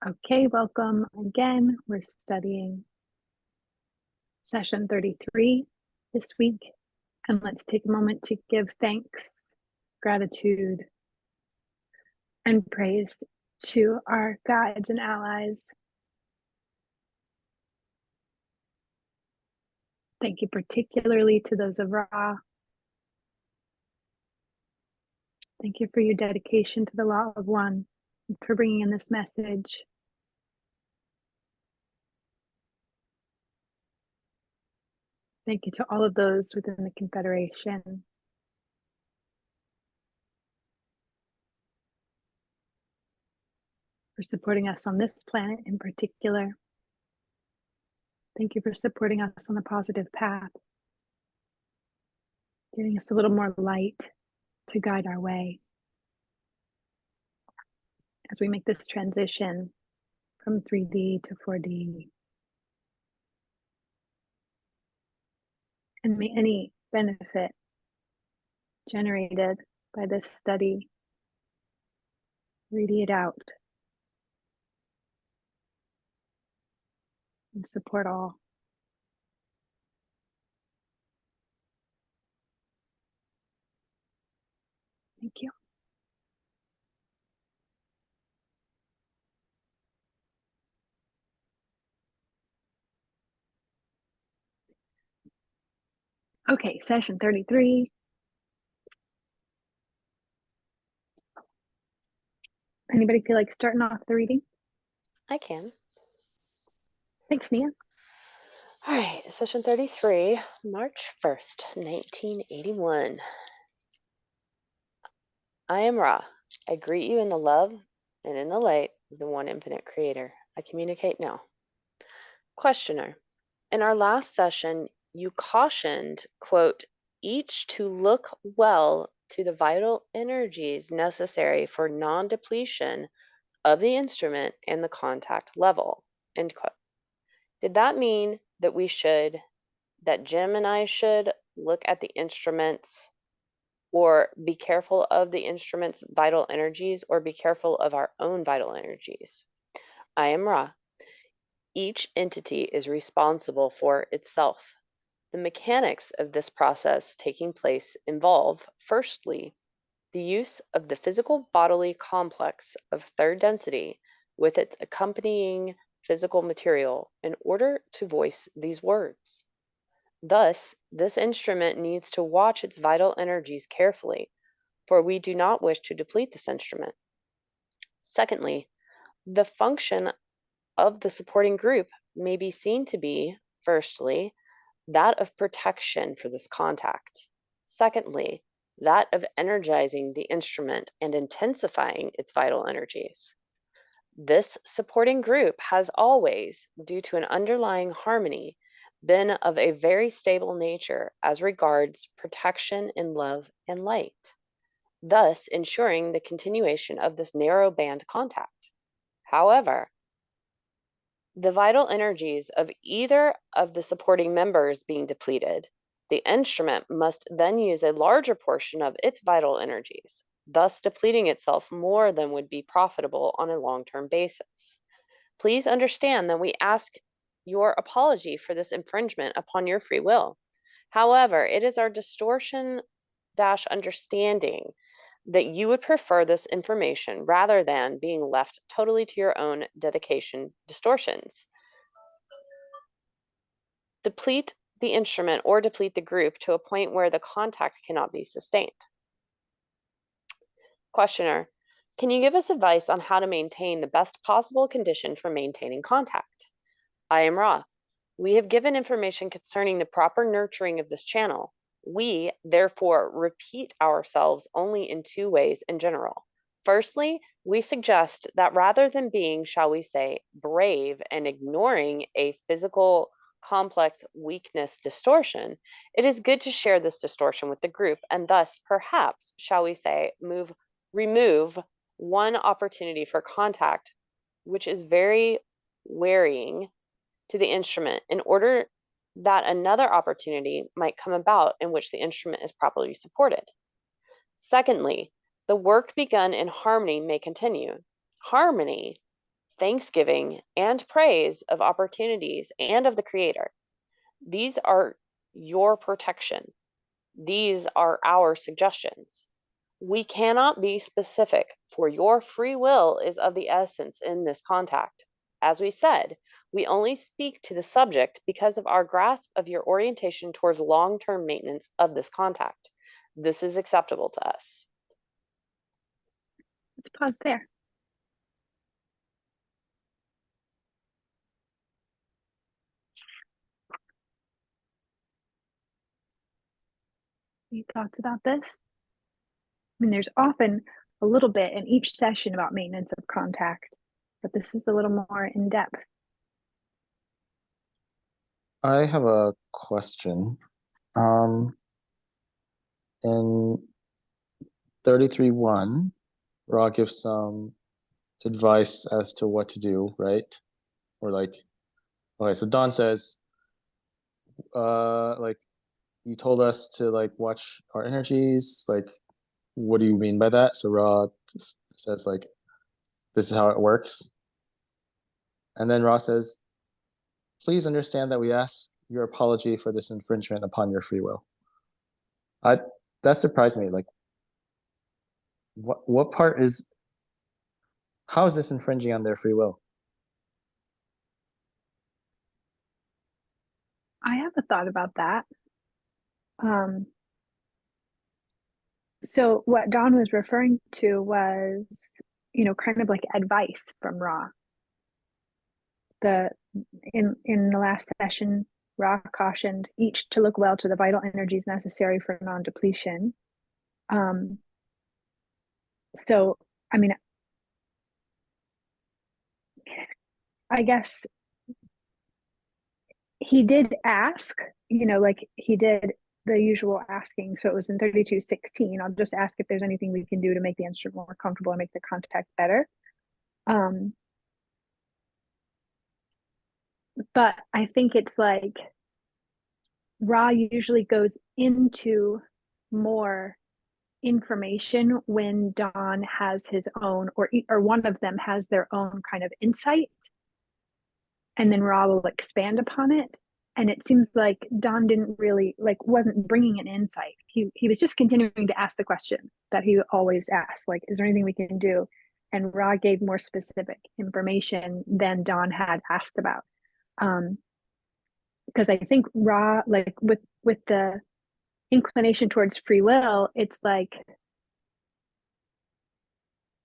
Okay, welcome again. We're studying session 33 this week, and let's take a moment to give thanks, gratitude, and praise to our guides and allies. Thank you particularly to those of Ra. Thank you for your dedication to the Law of One and for bringing in this message. Thank you to all of those within the Confederation. For supporting us on this planet in particular. Thank you for supporting us on the positive path, giving us a little more light to guide our way as we make this transition from 3D to 4D. And may any benefit generated by this study radiate out and support all. Thank you. Okay, session 33. Anybody feel like starting off the reading? I can. Thanks, Nia. All right, session 33, March 1st, 1981. I am Ra. I greet you in the love and in the light of the one infinite creator. I communicate now. Questioner, in our last session, you cautioned, quote, each to look well to the vital energies necessary for non-depletion of the instrument and the contact level, end quote. Did that mean that that Jim and I should look at the instruments or be careful of the instrument's vital energies or be careful of our own vital energies? I am Ra. Each entity is responsible for itself. The mechanics of this process taking place involve, firstly, the use of the physical bodily complex of third density with its accompanying physical material in order to voice these words. Thus, this instrument needs to watch its vital energies carefully, for we do not wish to deplete this instrument. Secondly, the function of the supporting group may be seen to be, firstly, that of protection for this contact. Secondly, that of energizing the instrument and intensifying its vital energies. This supporting group has always, due to an underlying harmony, been of a very stable nature as regards protection in love and light, thus ensuring the continuation of this narrow band contact. However, the vital energies of either of the supporting members being depleted, the instrument must then use a larger portion of its vital energies, thus depleting itself more than would be profitable on a long-term basis. Please understand that we ask your apology for this infringement upon your free will. However, it is our distortion-understanding that you would prefer this information rather than being left totally to your own dedication distortions. Deplete the instrument or deplete the group to a point where the contact cannot be sustained. Questioner, can you give us advice on how to maintain the best possible condition for maintaining contact? I am Ra. We have given information concerning the proper nurturing of this channel. We, therefore, repeat ourselves only in two ways in general. Firstly, we suggest that rather than being, shall we say, brave and ignoring a physical complex weakness distortion, it is good to share this distortion with the group and thus, perhaps, shall we say, remove one opportunity for contact, which is very wearying to the instrument, in order that another opportunity might come about in which the instrument is properly supported. Secondly, the work begun in harmony may continue. Harmony, thanksgiving and praise of opportunities and of the Creator. These are your protection. These are our suggestions. We cannot be specific, for your free will is of the essence in this contact. As we said, we only speak to the subject because of our grasp of your orientation towards long-term maintenance of this contact. This is acceptable to us. Let's pause there. Any thoughts about this? I mean, there's often a little bit in each session about maintenance of contact, but this is a little more in depth. I have a question. In 33.1, Ra gives some advice as to what to do, right? Or like, okay, so Don says, like, you told us to like watch our energies. Like, what do you mean by that? So Ra says like, this is how it works. And then Ra says, please understand that we ask your apology for this infringement upon your free will. That surprised me. Like, what part is, how is this infringing on their free will? I have a thought about that. So what Don was referring to was, kind of like advice from Ra. In the last session, Ra cautioned each to look well to the vital energies necessary for non-depletion. So, I mean, I guess he did ask, like he did the usual asking. So it was in 32:16. I'll just ask if there's anything we can do to make the instrument more comfortable and make the contact better. But I think it's like Ra usually goes into more information when Don has his own, or one of them has their own kind of insight, and then Ra will expand upon it. And it seems like Don didn't really wasn't bringing an insight. He was just continuing to ask the question that he always asks, like, is there anything we can do? And Ra gave more specific information than Don had asked about. Because I think Ra, like with the inclination towards free will, it's like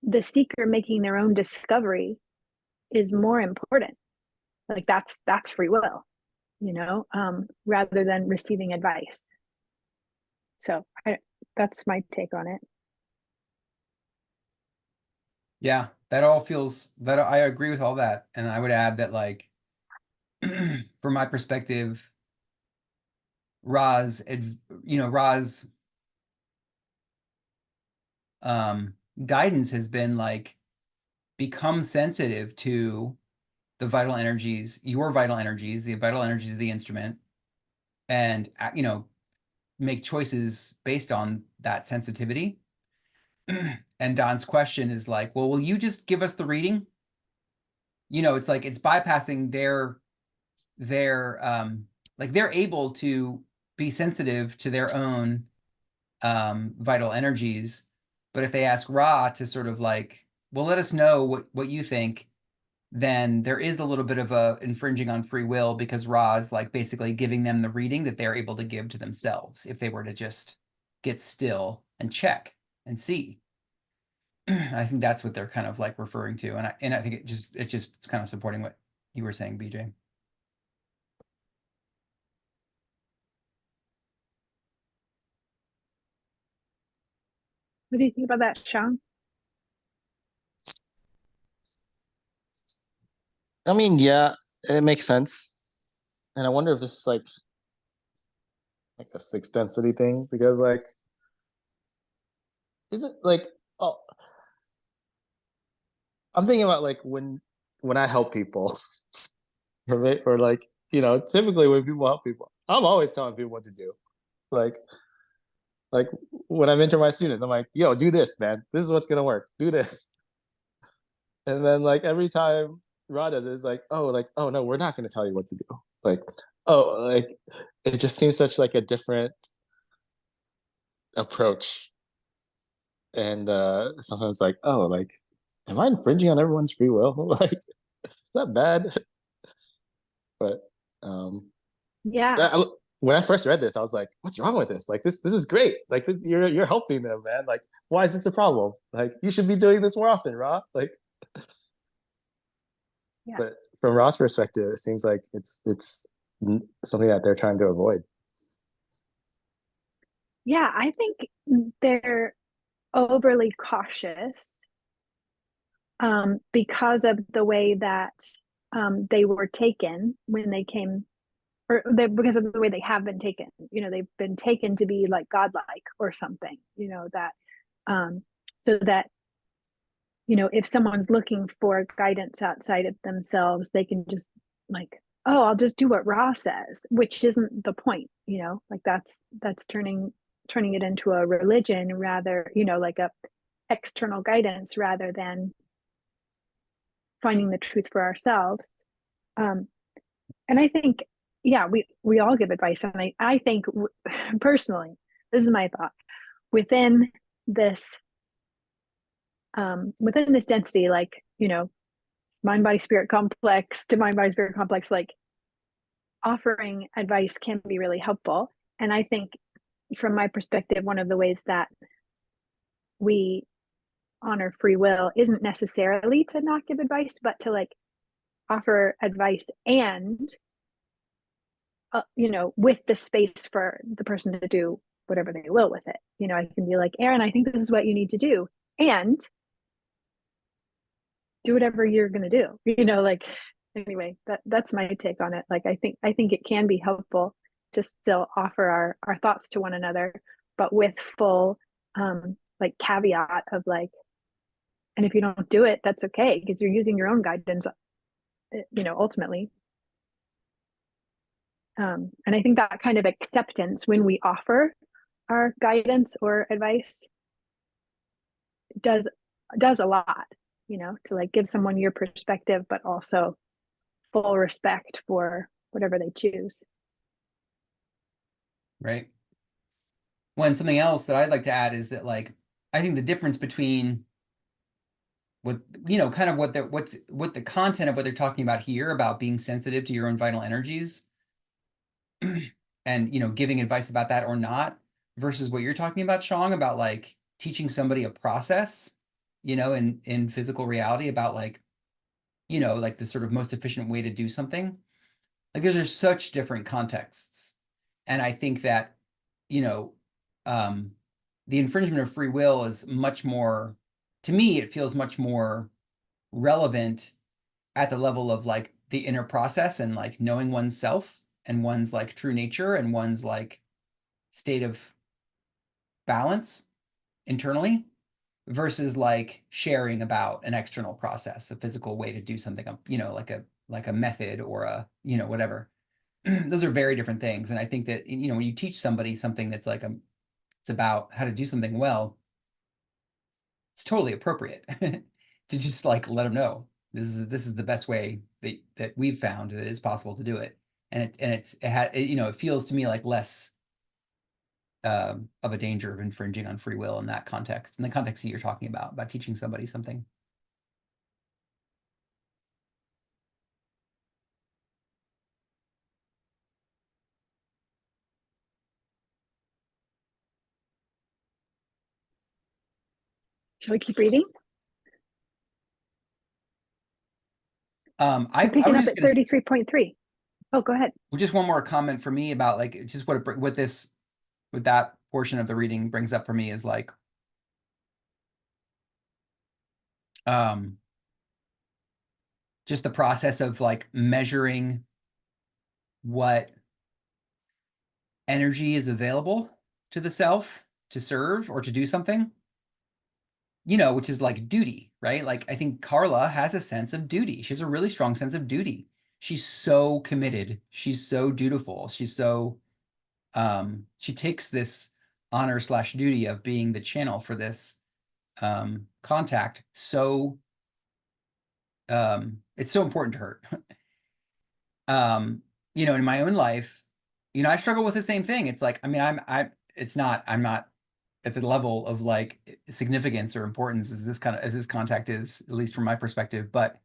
the seeker making their own discovery is more important. Like that's free will, rather than receiving advice. So that's my take on it. Yeah, that all feels that I agree with all that. And I would add that, like, from my perspective, Ra's guidance has been like, become sensitive to the vital energies, your vital energies, the vital energies of the instrument, and make choices based on that sensitivity. And Don's question is like, well, will you just give us the reading? It's like it's bypassing like they're able to be sensitive to their own vital energies. But if they ask Ra to sort of like, well, let us know what you think, then there is a little bit of a infringing on free will, because Ra is like basically giving them the reading that they're able to give to themselves if they were to just get still and check and see. I think that's what they're kind of like referring to, and I think it's kind of supporting what you were saying, BJ. What do you think about that, Sean? I mean, yeah, it makes sense. And I wonder if this is like a sixth density thing, because like, is it like, oh, I'm thinking about like when I help people, or like, typically when people help people, I'm always telling people what to do. Like when I mentor my students, I'm like, yo, do this, man. This is what's gonna work. Do this. And then like every time Ra does it, it's like, oh no, we're not going to tell you what to do. Like, oh, like it just seems such like a different approach. And sometimes like, oh, like, am I infringing on everyone's free will? Like, is that bad? But Yeah. when I first read this, I was like, what's wrong with this? Like, this is great. Like, you're helping them, man. Like, why is this a problem? Like, you should be doing this more often, Ra. Like, Yeah. but from Ra's perspective, it seems like it's something that they're trying to avoid. Yeah, I think they're overly cautious because of the way that they were taken when they came, or because of the way they have been taken. You know, they've been taken to be like godlike or something. You know that so that if someone's looking for guidance outside of themselves, they can just like, oh, I'll just do what Ra says, which isn't the point. Like that's turning it into a religion rather, like a external guidance rather than finding the truth for ourselves. And I think, yeah, we all give advice, and I think personally, this is my thought within this density, like mind body spirit complex to mind body spirit complex, like offering advice can be really helpful. And I think from my perspective, one of the ways that we honor free will isn't necessarily to not give advice, but to like offer advice and with the space for the person to do whatever they will with it. I can be like, Aaron, I think this is what you need to do, and do whatever you're going to do. Like, anyway, that's my take on it. Like, I think it can be helpful to still offer our thoughts to one another, but with full like caveat of like, and if you don't do it, that's okay, because you're using your own guidance, ultimately. And I think that kind of acceptance when we offer our guidance or advice does a lot, to like give someone your perspective, but also full respect for whatever they choose. Right. When something else that I'd like to add is that, like, I think the difference between what, kind of what the content of what they're talking about here about being sensitive to your own vital energies and, giving advice about that or not, versus what you're talking about, Shang, about like teaching somebody a process, in physical reality about like, like the sort of most efficient way to do something. Like those are such different contexts. And I think that, the infringement of free will is much more, to me, it feels much more relevant at the level of like the inner process and like knowing oneself and one's like true nature and one's like state of balance internally, versus like sharing about an external process, a physical way to do something, like a method or a, whatever. Those are very different things. And I think that, when you teach somebody something that's like it's about how to do something well, it's totally appropriate to just like let them know this is the best way that we've found that it is possible to do it. And it feels to me like less of a danger of infringing on free will in that context, in the context that you're talking about teaching somebody something. Shall we keep reading? I We're picking was up just at going to 33.3. Oh, go ahead. just one more comment for me about like just what that portion of the reading brings up for me is like just the process of like measuring what energy is available to the self to serve or to do something, which is like duty, right? Like I think Carla has a sense of duty. She has a really strong sense of duty. She's so committed. She's so dutiful. She's so, she takes this honor/duty of being the channel for this contact so it's so important to her. You know, in my own life, you know, I struggle with the same thing. It's like, I mean, I'm not at the level of like significance or importance as this contact is, at least from my perspective, but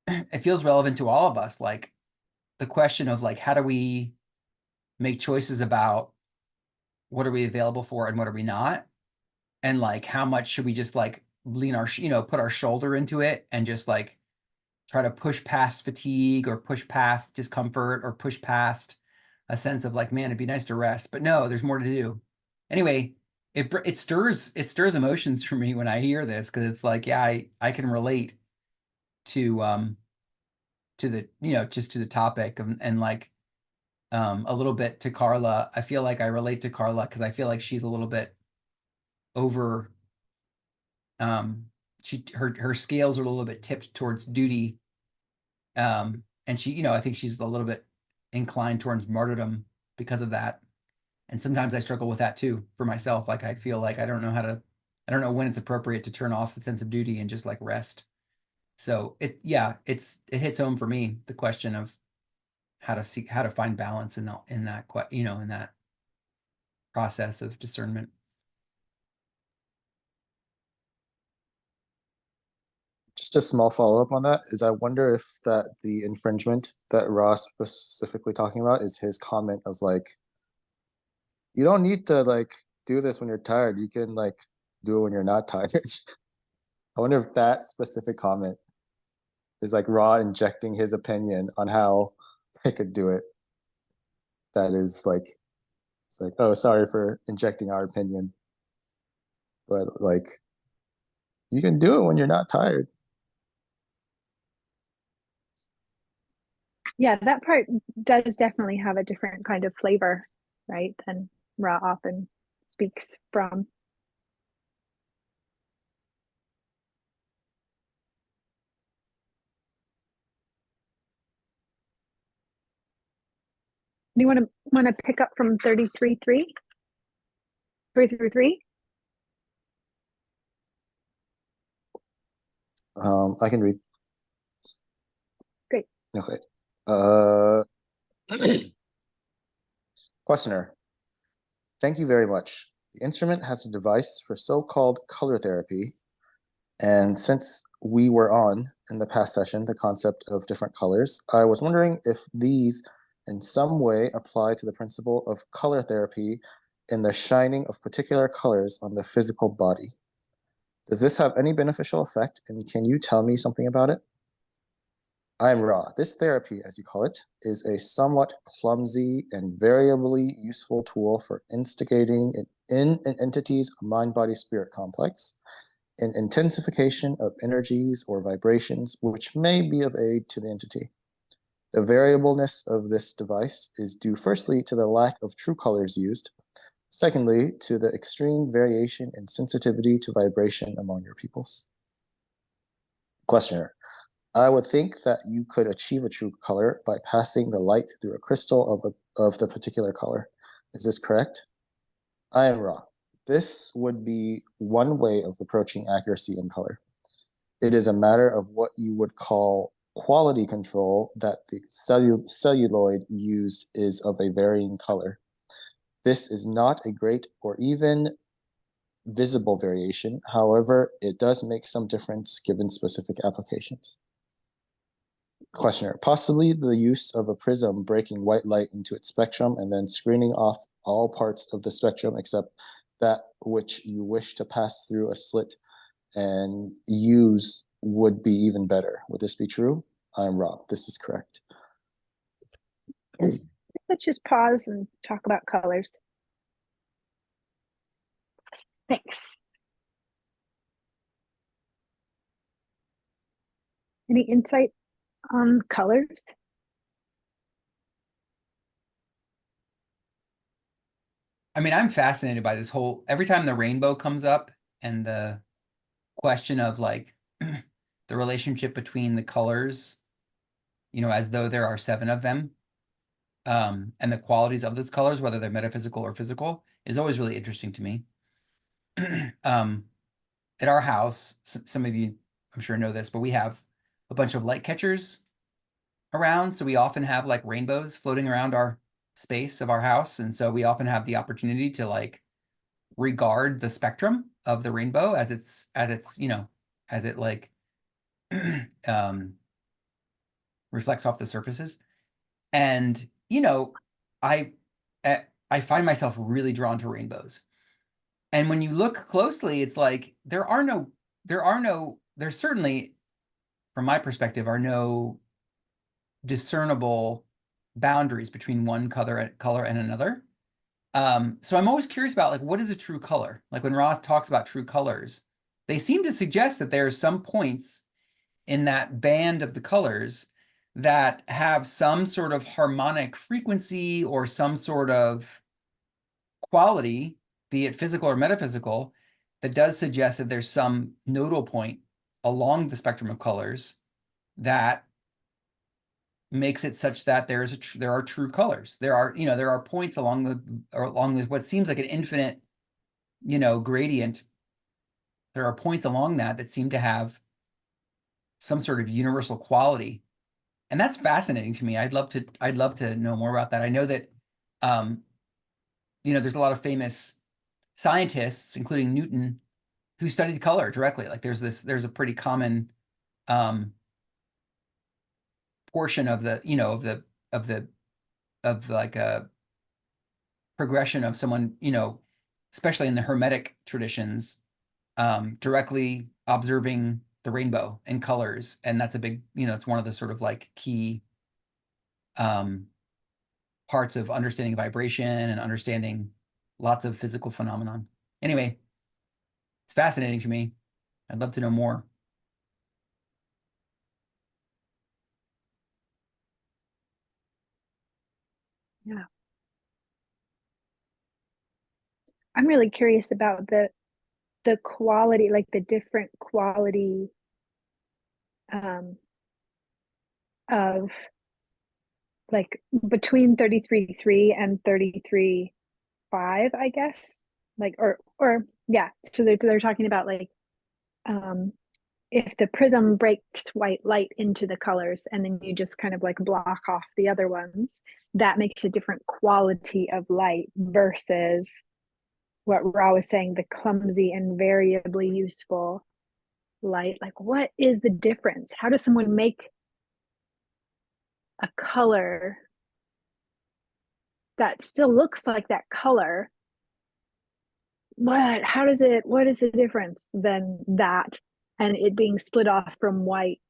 it feels relevant to all of us. Like the question of like, how do we make choices about what are we available for and what are we not? And like, how much should we just like lean our, you know, put our shoulder into it and just like try to push past fatigue or push past discomfort or push past a sense of like, man, it'd be nice to rest, but no, there's more to do. Anyway, it stirs emotions for me when I hear this, because it's like, yeah, I can relate to the, you know, just to the topic and like a little bit to Carla. I feel like I relate to Carla because I feel like she's a little bit over her scales are a little bit tipped towards duty. And she, you know, I think she's a little bit inclined towards martyrdom because of that. And sometimes I struggle with that too for myself. Like I feel like I don't know when it's appropriate to turn off the sense of duty and just like rest. So it hits home for me, the question of how to find balance in that process of discernment. Just a small follow-up on that is I wonder if that the infringement that Ross was specifically talking about is his comment of like, you don't need to like do this when you're tired. You can like do it when you're not tired. I wonder if that specific comment is like Ra injecting his opinion on how they could do it. That is like, it's like, oh, sorry for injecting our opinion. But like, you can do it when you're not tired. Yeah, that part does definitely have a different kind of flavor, right, than Ra often speaks from. Do you want to pick up from 33.3? 3 through 3? I can read. Great. Okay. Questioner. Thank you very much. The instrument has a device for so-called color therapy. And since we were on, in the past session, the concept of different colors, I was wondering if these in some way apply to the principle of color therapy in the shining of particular colors on the physical body. Does this have any beneficial effect, and can you tell me something about it? I am Ra. This therapy, as you call it, is a somewhat clumsy and variably useful tool for instigating in an entity's mind-body-spirit complex an intensification of energies or vibrations which may be of aid to the entity. The variableness of this device is due firstly to the lack of true colors used, secondly to the extreme variation in sensitivity to vibration among your peoples. Questioner. I would think that you could achieve a true color by passing the light through a crystal of the particular color. Is this correct? I am Ra. This would be one way of approaching accuracy in color. It is a matter of what you would call quality control that the celluloid used is of a varying color. This is not a great or even visible variation. However, it does make some difference given specific applications. Questioner, possibly the use of a prism breaking white light into its spectrum and then screening off all parts of the spectrum except that which you wish to pass through a slit and use would be even better. Would this be true? I'm Rob. This is correct. Let's just pause and talk about colors. Thanks. Any insight on colors? I mean, I'm fascinated by this whole, every time the rainbow comes up and the question of like the relationship between the colors, you know, as though there are 7 of them, and the qualities of those colors, whether they're metaphysical or physical, is always really interesting to me. At our house, some of you, I'm sure, know this, but we have a bunch of light catchers around. So we often have like rainbows floating around our space of our house. And so we often have the opportunity to like regard the spectrum of the rainbow as it's, you know, as it like reflects off the surfaces. And, you know, I find myself really drawn to rainbows. And when you look closely, it's like there certainly, from my perspective, are no discernible boundaries between one color and another. So I'm always curious about like, what is a true color? Like when Ross talks about true colors, they seem to suggest that there are some points in that band of the colors that have some sort of harmonic frequency or some sort of quality, be it physical or metaphysical, that does suggest that there's some nodal point along the spectrum of colors that makes it such that there are true colors. There are points along what seems like an infinite, gradient. There are points along that seem to have some sort of universal quality. And that's fascinating to me. I'd love to know more about that. I know that there's a lot of famous scientists, including Newton, who studied color directly. Like there's a pretty common portion of the of like a progression of someone, especially in the Hermetic traditions, directly observing the rainbow and colors. And that's a big, it's one of the sort of like key parts of understanding vibration and understanding lots of physical phenomenon. Anyway, it's fascinating to me. I'd love to know more. Yeah. I'm really curious about the quality, like the different quality of like between 33.3 and 33.5, I guess. Like or yeah. So they're talking about like if the prism breaks white light into the colors and then you just kind of like block off the other ones, that makes a different quality of light versus what Ra was saying, the clumsy and variably useful light. Like, what is the difference? How does someone make a color that still looks like that color? What is the difference than that and it being split off from white?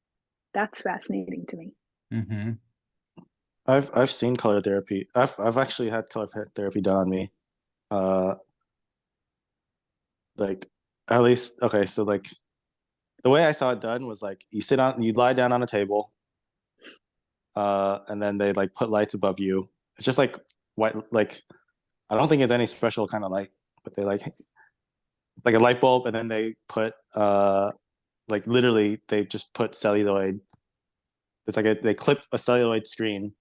That's fascinating to me. Mm-hmm. I've seen color therapy. I've actually had color therapy done on me. Like at least okay, so like the way I saw it done was like you lie down on a table, and then they like put lights above you. It's just like white, like I don't think it's any special kind of light, but they like a light bulb, and then they put like literally they just put celluloid. It's like they clip a celluloid screen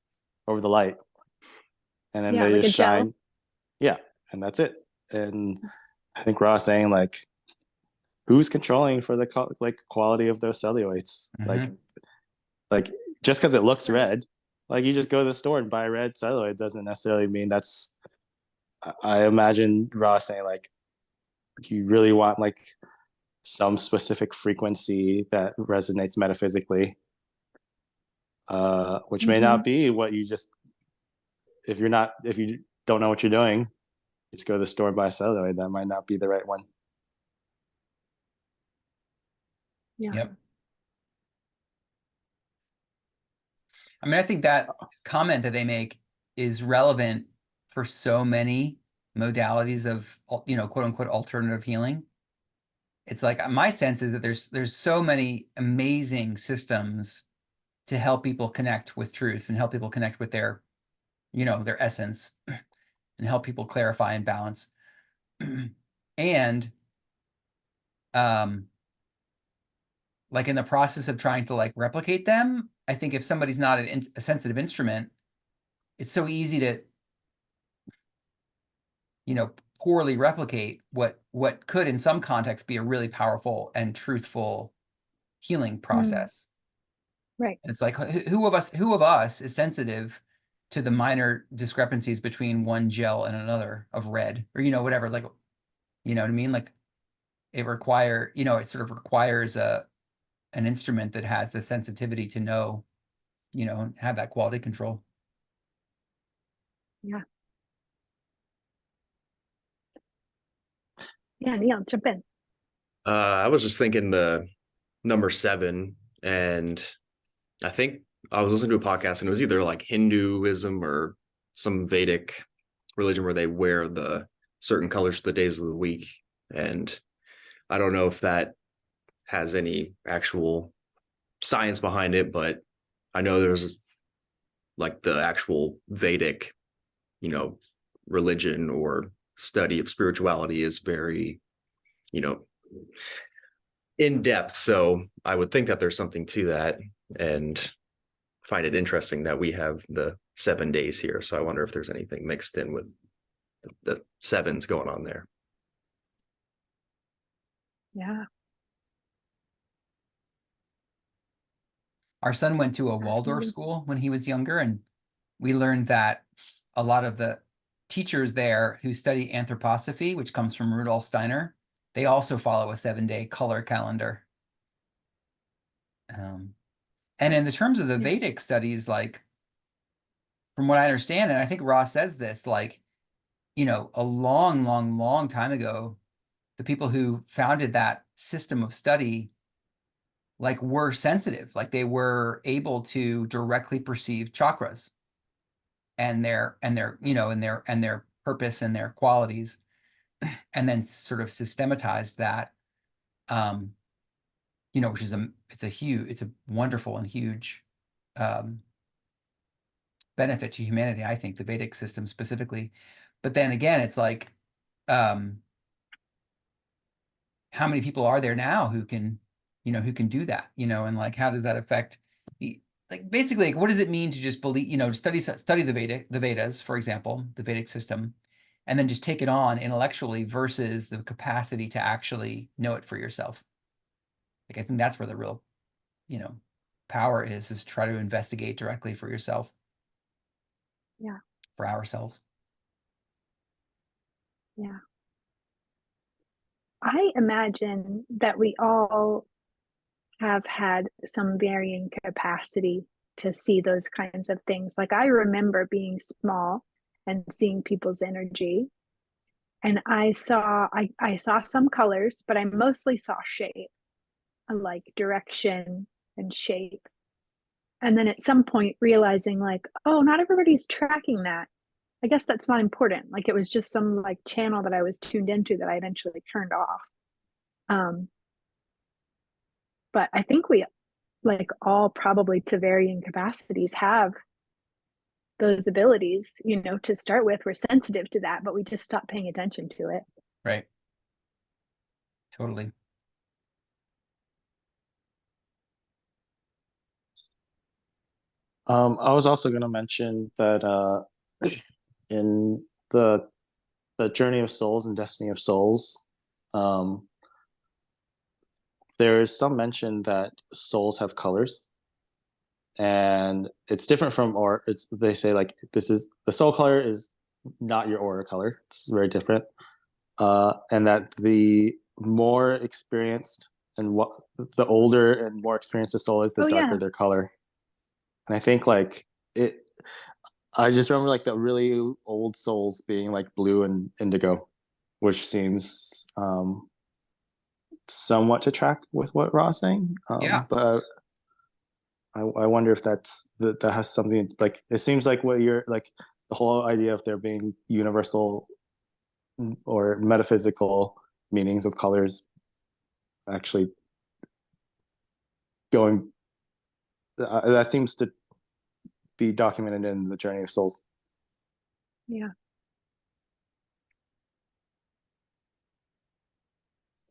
over the light, and then Yeah, they like a just gel. shine. Yeah, and that's it. And I think Ross saying like, who's controlling for the quality of those celluloids? Mm-hmm. Like just because it looks red, like you just go to the store and buy red celluloid doesn't necessarily mean that's. I imagine Ross saying like, you really want like some specific frequency that resonates metaphysically, which may not be what you just. If you don't know what you're doing, just go to the store and buy a celluloid. That might not be the right one. Yeah. Yep. I mean, I think that comment that they make is relevant for so many modalities of, quote unquote, alternative healing. It's like my sense is that there's so many amazing systems to help people connect with truth and help people connect with their essence and help people clarify and balance. And like in the process of trying to like replicate them, I think if somebody's not a sensitive instrument, it's so easy to poorly replicate what could in some context be a really powerful and truthful healing process. Right. It's like who of us is sensitive to the minor discrepancies between one gel and another of red, or whatever, like, you know what I mean? Like it sort of requires an instrument that has the sensitivity to know, and have that quality control. Yeah. Yeah, Neil, jump in. I was just thinking the number 7, and I think I was listening to a podcast, and it was either like Hinduism or some Vedic religion where they wear the certain colors for the days of the week. And I don't know if that has any actual science behind it, but I know there's like the actual Vedic, religion or study of spirituality is very, you know, in depth. So I would think that there's something to that, and find it interesting that we have the 7 days here. So I wonder if there's anything mixed in with the sevens going on there. Yeah. Our son went to a Waldorf school when he was younger, and we learned that a lot of the teachers there who study anthroposophy, which comes from Rudolf Steiner, they also follow a 7-day color calendar. And in the terms of the Vedic studies, like from what I understand, and I think Ross says this, like, a long, long, long time ago, the people who founded that system of study like were sensitive, like they were able to directly perceive chakras and their purpose and their qualities, and then sort of systematized that, which is it's a wonderful and huge benefit to humanity, I think, the Vedic system specifically. But then again, it's like, how many people are there now who can do that, and like, how does that affect like basically, like, what does it mean to just believe, study the Vedas, for example, the Vedic system, and then just take it on intellectually versus the capacity to actually know it for yourself. Like, I think that's where the real, power is try to investigate directly for yourself. Yeah. For ourselves. Yeah. I imagine that we all have had some varying capacity to see those kinds of things. Like I remember being small and seeing people's energy. And I saw some colors, but I mostly saw shape, like direction and shape. And then at some point realizing like, oh, not everybody's tracking that. I guess that's not important. Like it was just some like channel that I was tuned into that I eventually turned off. But I think we like all probably to varying capacities have those abilities, to start with. We're sensitive to that, but we just stop paying attention to it. Right. Totally. I was also going to mention that in the Journey of Souls and Destiny of Souls, there is some mention that souls have colors, and it's different from, or they say like this is the soul color is not your aura color. It's very different, and that the more experienced and what the older and more experienced the soul is, the darker their color. And I think like it. I just remember like the really old souls being like blue and indigo, which seems somewhat to track with what Ra's saying. Yeah. But I wonder if that has something, like it seems like what you're like the whole idea of there being universal or metaphysical meanings of colors actually going that seems to be documented in the Journey of Souls. Yeah.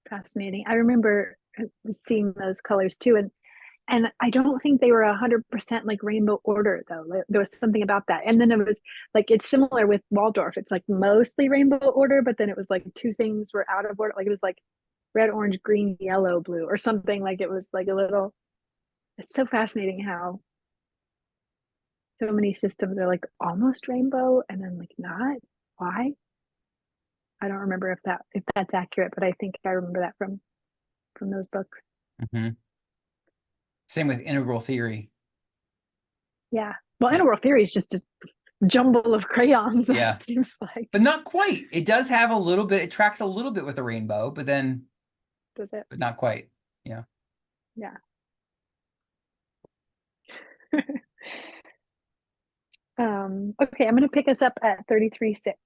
Fascinating. I remember seeing those colors too, and I don't think they were 100% like rainbow order though. There was something about that. And then it was like, it's similar with Waldorf. It's like mostly rainbow order, but then it was like two things were out of order. Like it was like red, orange, green, yellow, blue, or something. Like it was like a little, It's so fascinating how so many systems are like almost rainbow and then like not. Why? I don't remember if that's accurate, but I think I remember that from those books. Mhm. Same with integral theory. Yeah. Well, Yeah. integral theory is just a jumble of crayons. Yeah. It seems like. But not quite. It does have a little bit, it tracks a little bit with a rainbow, but Does it? but not quite. Yeah. Yeah. Okay, I'm going to pick us up at 33.6.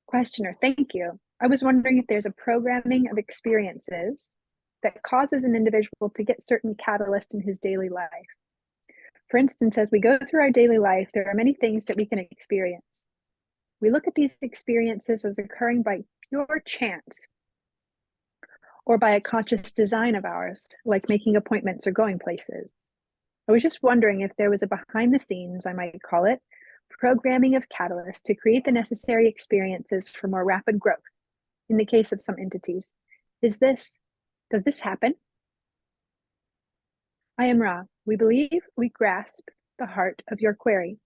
Questioner, thank you. I was wondering if there's a programming of experiences that causes an individual to get certain catalyst in his daily life. For instance, as we go through our daily life, there are many things that we can experience. We look at these experiences as occurring by pure chance or by a conscious design of ours, like making appointments or going places. I was just wondering if there was a behind the scenes, I might call it, programming of catalysts to create the necessary experiences for more rapid growth in the case of some entities. Does this happen? I am Ra. We believe we grasp the heart of your query.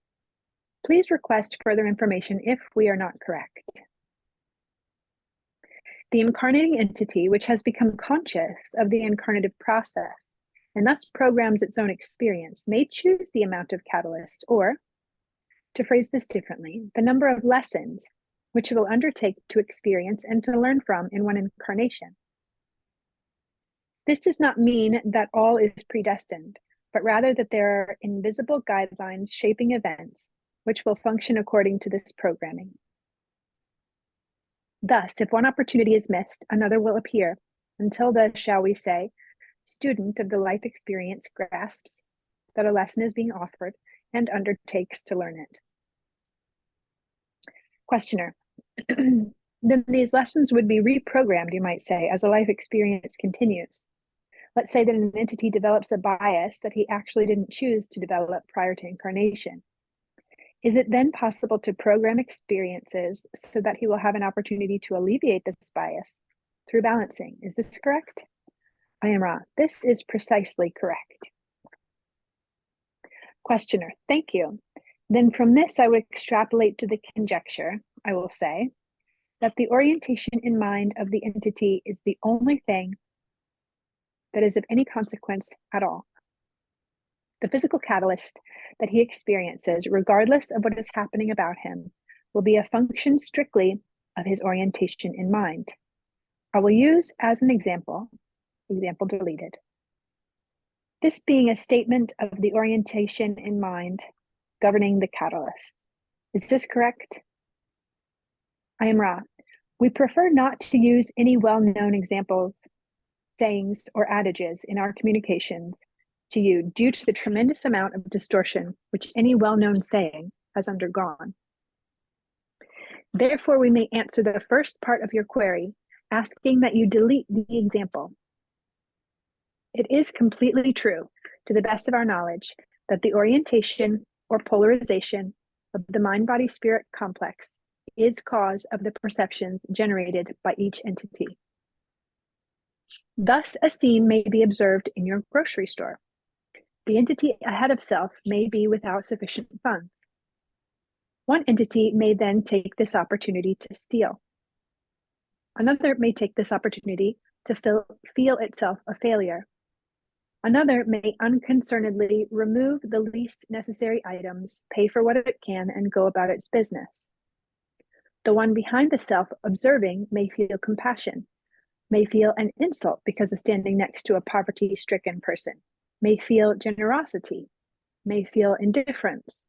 Please request further information if we are not correct. The incarnating entity, which has become conscious of the incarnative process and thus programs its own experience, may choose the amount of catalyst, or, to phrase this differently, the number of lessons which it will undertake to experience and to learn from in one incarnation. This does not mean that all is predestined, but rather that there are invisible guidelines shaping events which will function according to this programming. Thus, if one opportunity is missed, another will appear, until the, shall we say, student of the life experience grasps that a lesson is being offered and undertakes to learn it. Questioner, then these lessons would be reprogrammed, you might say, as a life experience continues. Let's say that an entity develops a bias that he actually didn't choose to develop prior to incarnation. Is it then possible to program experiences so that he will have an opportunity to alleviate this bias through balancing? Is this correct? I am Ra. This is precisely correct. Questioner, thank you. Then from this, I would extrapolate to the conjecture, I will say, that the orientation in mind of the entity is the only thing that is of any consequence at all. The physical catalyst that he experiences, regardless of what is happening about him, will be a function strictly of his orientation in mind. I will use as an example deleted. This being a statement of the orientation in mind governing the catalyst. Is this correct? I am Ra. We prefer not to use any well-known examples, sayings, or adages in our communications to you due to the tremendous amount of distortion which any well-known saying has undergone. Therefore, we may answer the first part of your query, asking that you delete the example. It is completely true, to the best of our knowledge, that the orientation or polarization of the mind-body-spirit complex is cause of the perceptions generated by each entity. Thus, a scene may be observed in your grocery store. The entity ahead of self may be without sufficient funds. One entity may then take this opportunity to steal. Another may take this opportunity to feel itself a failure. Another may unconcernedly remove the least necessary items, pay for what it can, and go about its business. The one behind the self observing may feel compassion, may feel an insult because of standing next to a poverty-stricken person, may feel generosity, may feel indifference.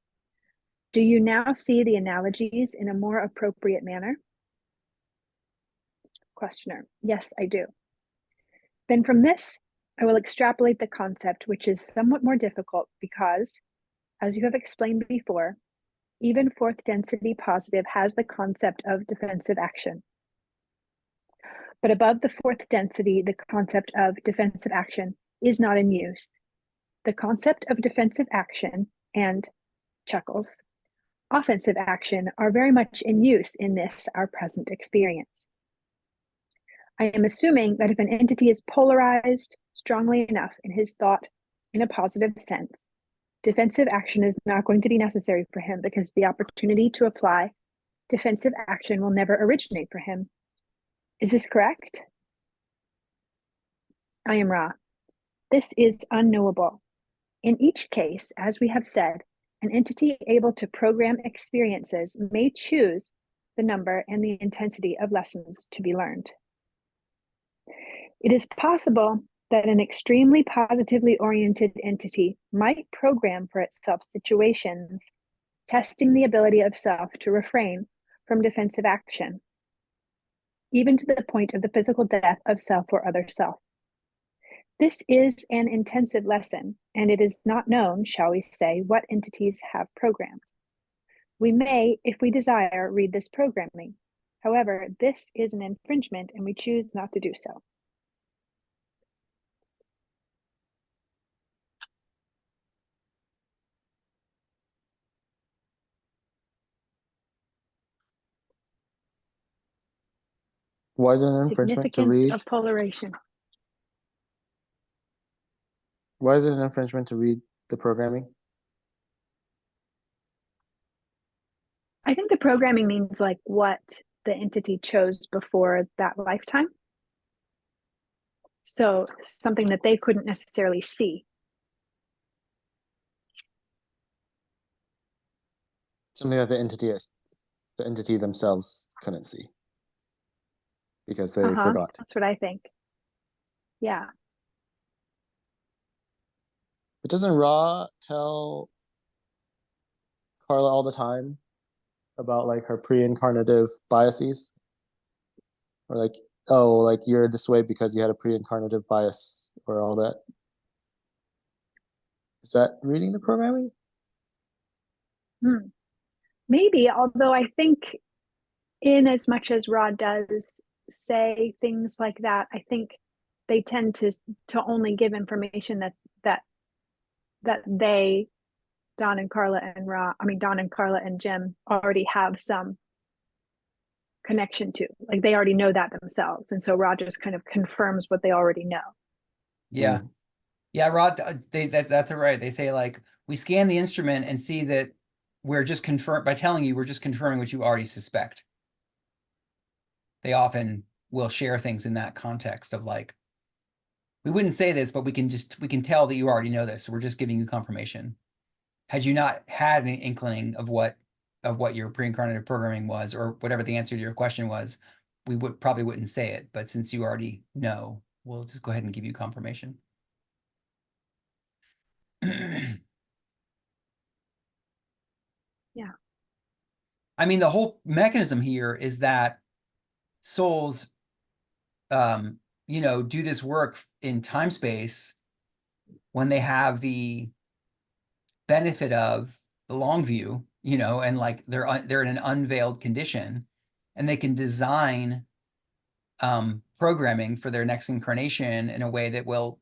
Do you now see the analogies in a more appropriate manner? Questioner, yes, I do. Then from this, I will extrapolate the concept, which is somewhat more difficult because, as you have explained before, even fourth density positive has the concept of defensive action. But above the fourth density, the concept of defensive action is not in use. The concept of defensive action and chuckles, offensive action are very much in use in this, our present experience. I am assuming that if an entity is polarized strongly enough in his thought in a positive sense, defensive action is not going to be necessary for him because the opportunity to apply defensive action will never originate for him. Is this correct? I am Ra. This is unknowable. In each case, as we have said, an entity able to program experiences may choose the number and the intensity of lessons to be learned. It is possible that an extremely positively oriented entity might program for itself situations, testing the ability of self to refrain from defensive action, even to the point of the physical death of self or other self. This is an intensive lesson, and it is not known, shall we say, what entities have programmed. We may, if we desire, read this programming. However, this is an infringement, and we choose not to do so. Why is it an infringement to Significance read? of polarization. Why is it an infringement to read the programming? I think the programming means like what the entity chose before that lifetime. So something that they couldn't necessarily see. Something that the entity themselves couldn't see because they forgot. That's what I think. Yeah. But doesn't Ra tell Carla all the time about like her pre-incarnative biases? Or like, oh, like you're this way because you had a pre-incarnative bias or all that. Is that reading the programming? Maybe, although I think in as much as Ra does say things like that, I think they tend to only give information that they, Don and Carla and Jim already have some connection to. Like they already know that themselves. And so Ra just kind of confirms what they already know. Yeah. Yeah, Rod, that's right. They say like, we scan the instrument and see that we're just by telling you, we're just confirming what you already suspect. They often will share things in that context of like, we wouldn't say this, but we can tell that you already know this. So we're just giving you confirmation. Had you not had an inkling of what your pre-incarnative programming was, or whatever the answer to your question was, we probably wouldn't say it. But since you already know, we'll just go ahead and give you confirmation. Yeah. I mean, the whole mechanism here is that souls, do this work in time space when they have the benefit of the long view, and like they're in an unveiled condition, and they can design programming for their next incarnation in a way that will,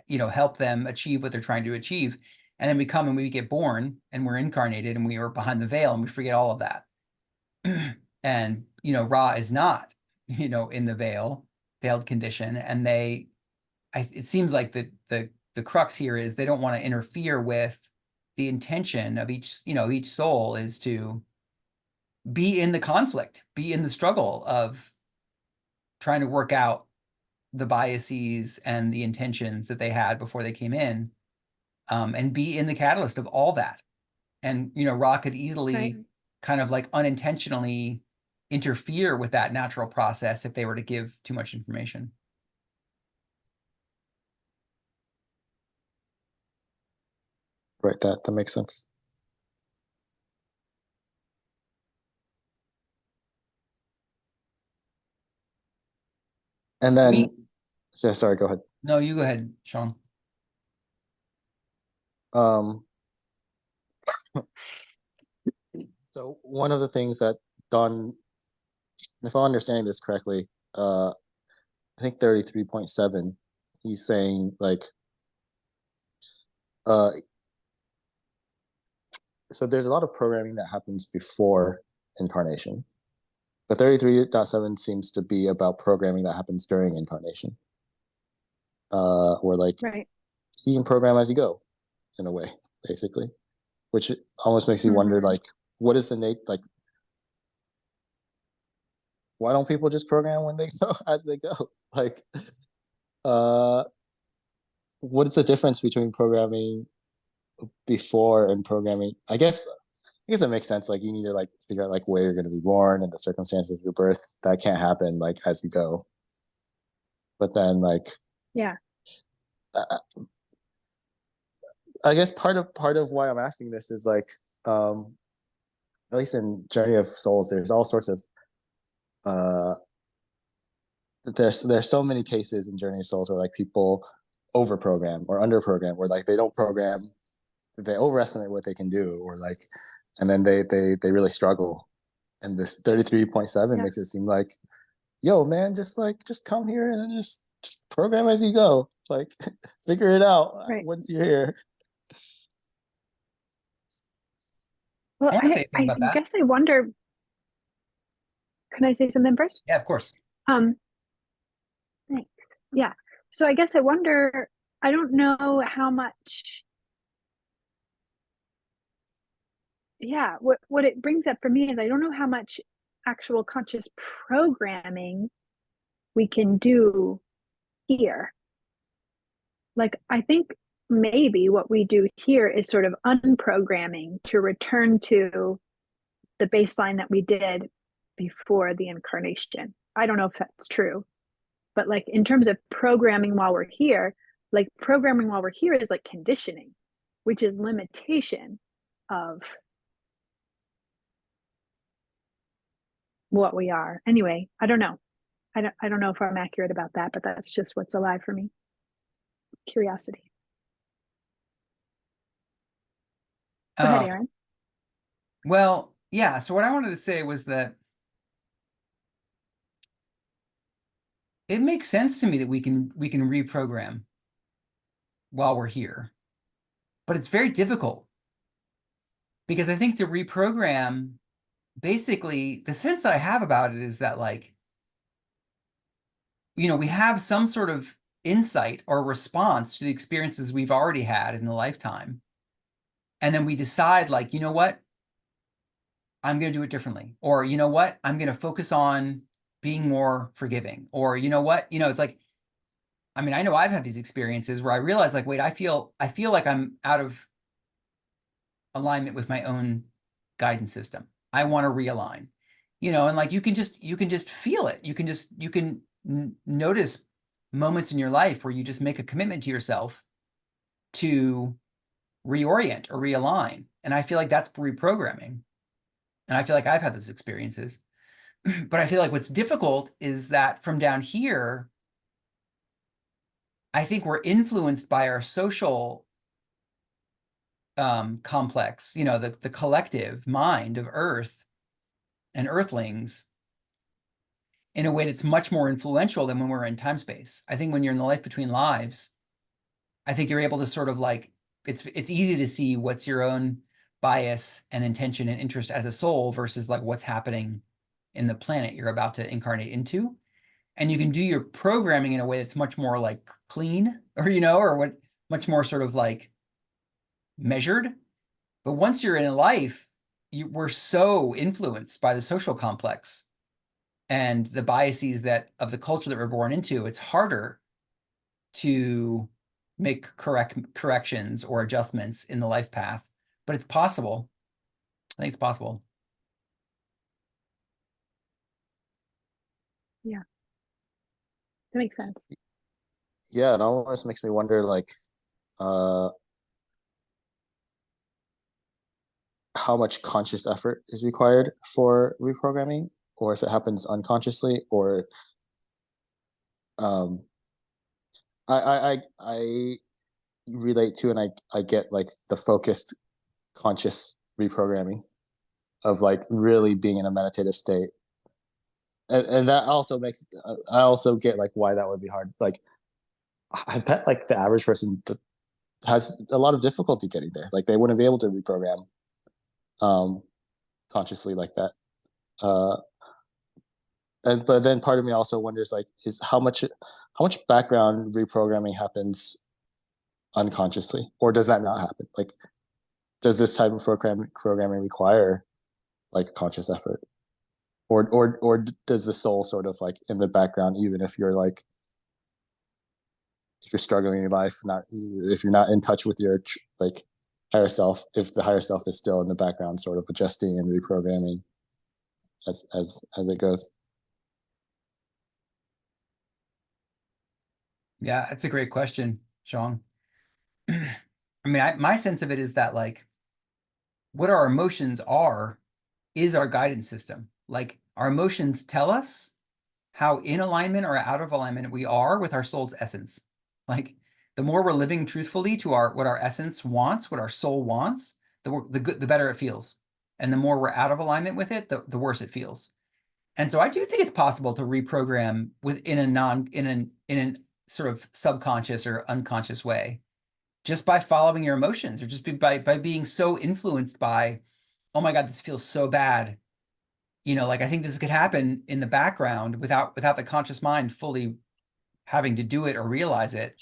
help them achieve what they're trying to achieve. And then we come and we get born and we're incarnated and we are behind the veil and we forget all of that. And, Ra is not, in the veiled condition. And it seems like the crux here is they don't want to interfere with the intention of each soul is to be in the conflict, be in the struggle of trying to work out the biases and the intentions that they had before they came in, and be in the catalyst of all that. And, Ra could easily kind of like unintentionally interfere with that natural process if they were to give too much information. Right, that makes sense. And then, yeah, sorry, go ahead. No, you go ahead, Sean. So one of the things that Don, if I'm understanding this correctly, I think 33.7, he's saying like, so there's a lot of programming that happens before incarnation. But 33.7 seems to be about programming that happens during incarnation. Or like Right. you can program as you go, in a way, basically. Which almost makes you wonder, like, what is the like, why don't people just program when they go as they go? Like, what is the difference between programming before and programming? I guess it makes sense. Like, you need to like figure out like where you're going to be born and the circumstances of your birth. That can't happen like as you go. But then like, Yeah. I guess part of why I'm asking this is like, at least in Journey of Souls, there's all sorts of uh there's so many cases in Journey of Souls where like people overprogram or underprogram, where like they don't program, they overestimate what they can do, or like, and then they really struggle. And this 33.7 Yeah. makes it seem like, yo man, just come here and then just program as you go, like figure it out Right. once you're here. Well, I want to say something I about that. guess I wonder, can I say something first? Yeah, of course. Thanks. Yeah. So I guess I wonder, I don't know how much, yeah, what it brings up for me is I don't know how much actual conscious programming we can do here. Like, I think maybe what we do here is sort of unprogramming to return to the baseline that we did before the incarnation. I don't know if that's true, but like in terms of programming while we're here, like programming while we're here is like conditioning, which is limitation of what we are. Anyway, I don't know. I don't know if I'm accurate about that, but that's just what's alive for me. Curiosity. Go ahead, Aaron. Well, yeah. So what I wanted to say was that it makes sense to me that we can reprogram while we're here, but it's very difficult because I think to reprogram, basically, the sense that I have about it is that like, we have some sort of insight or response to the experiences we've already had in the lifetime. And then we decide like, you know what? I'm going to do it differently. Or, you know what? I'm going to focus on being more forgiving. Or, you know what? It's like, I mean, I know I've had these experiences where I realize like, wait, I feel like I'm out of alignment with my own guidance system. I want to realign, and like you can just feel it. You can notice moments in your life where you just make a commitment to yourself to reorient or realign. And I feel like that's reprogramming. And I feel like I've had those experiences. But I feel like what's difficult is that from down here, I think we're influenced by our social complex, the collective mind of Earth and Earthlings in a way that's much more influential than when we're in time space. I think when you're in the life between lives, I think you're able to sort of like, it's easy to see what's your own bias and intention and interest as a soul versus like what's happening in the planet you're about to incarnate into. And you can do your programming in a way that's much more like clean or what much more sort of like measured. But once you're in life, we're so influenced by the social complex and the biases that of the culture that we're born into. It's harder to make corrections or adjustments in the life path, but it's possible. I think it's possible. Yeah, that makes sense. Yeah, it almost makes me wonder like, uh how much conscious effort is required for reprogramming, or if it happens unconsciously, or um I relate to, and I get like the focused conscious reprogramming of like really being in a meditative state, and that also makes, I also get like why that would be hard. Like I bet like the average person has a lot of difficulty getting there. Like they wouldn't be able to reprogram um consciously like that. uh but then part of me also wonders, like, is how much background reprogramming happens unconsciously, or does that not happen? Like, does this type of programming require like conscious effort, or does the soul sort of like in the background, even if you're like, if you're struggling in life, not if you're not in touch with your like higher self, if the higher self is still in the background, sort of adjusting and reprogramming as it goes. Yeah, that's a great question, Sean. I mean, my sense of it is that like what our emotions are is our guidance system. Like our emotions tell us how in alignment or out of alignment we are with our soul's essence. Like the more we're living truthfully to what our essence wants, what our soul wants, the better it feels. And the more we're out of alignment with it, the worse it feels. And so I do think it's possible to reprogram within in a sort of subconscious or unconscious way, just by following your emotions, or just by being so influenced by, oh my God, this feels so bad. You know, like I think this could happen in the background without the conscious mind fully having to do it or realize it.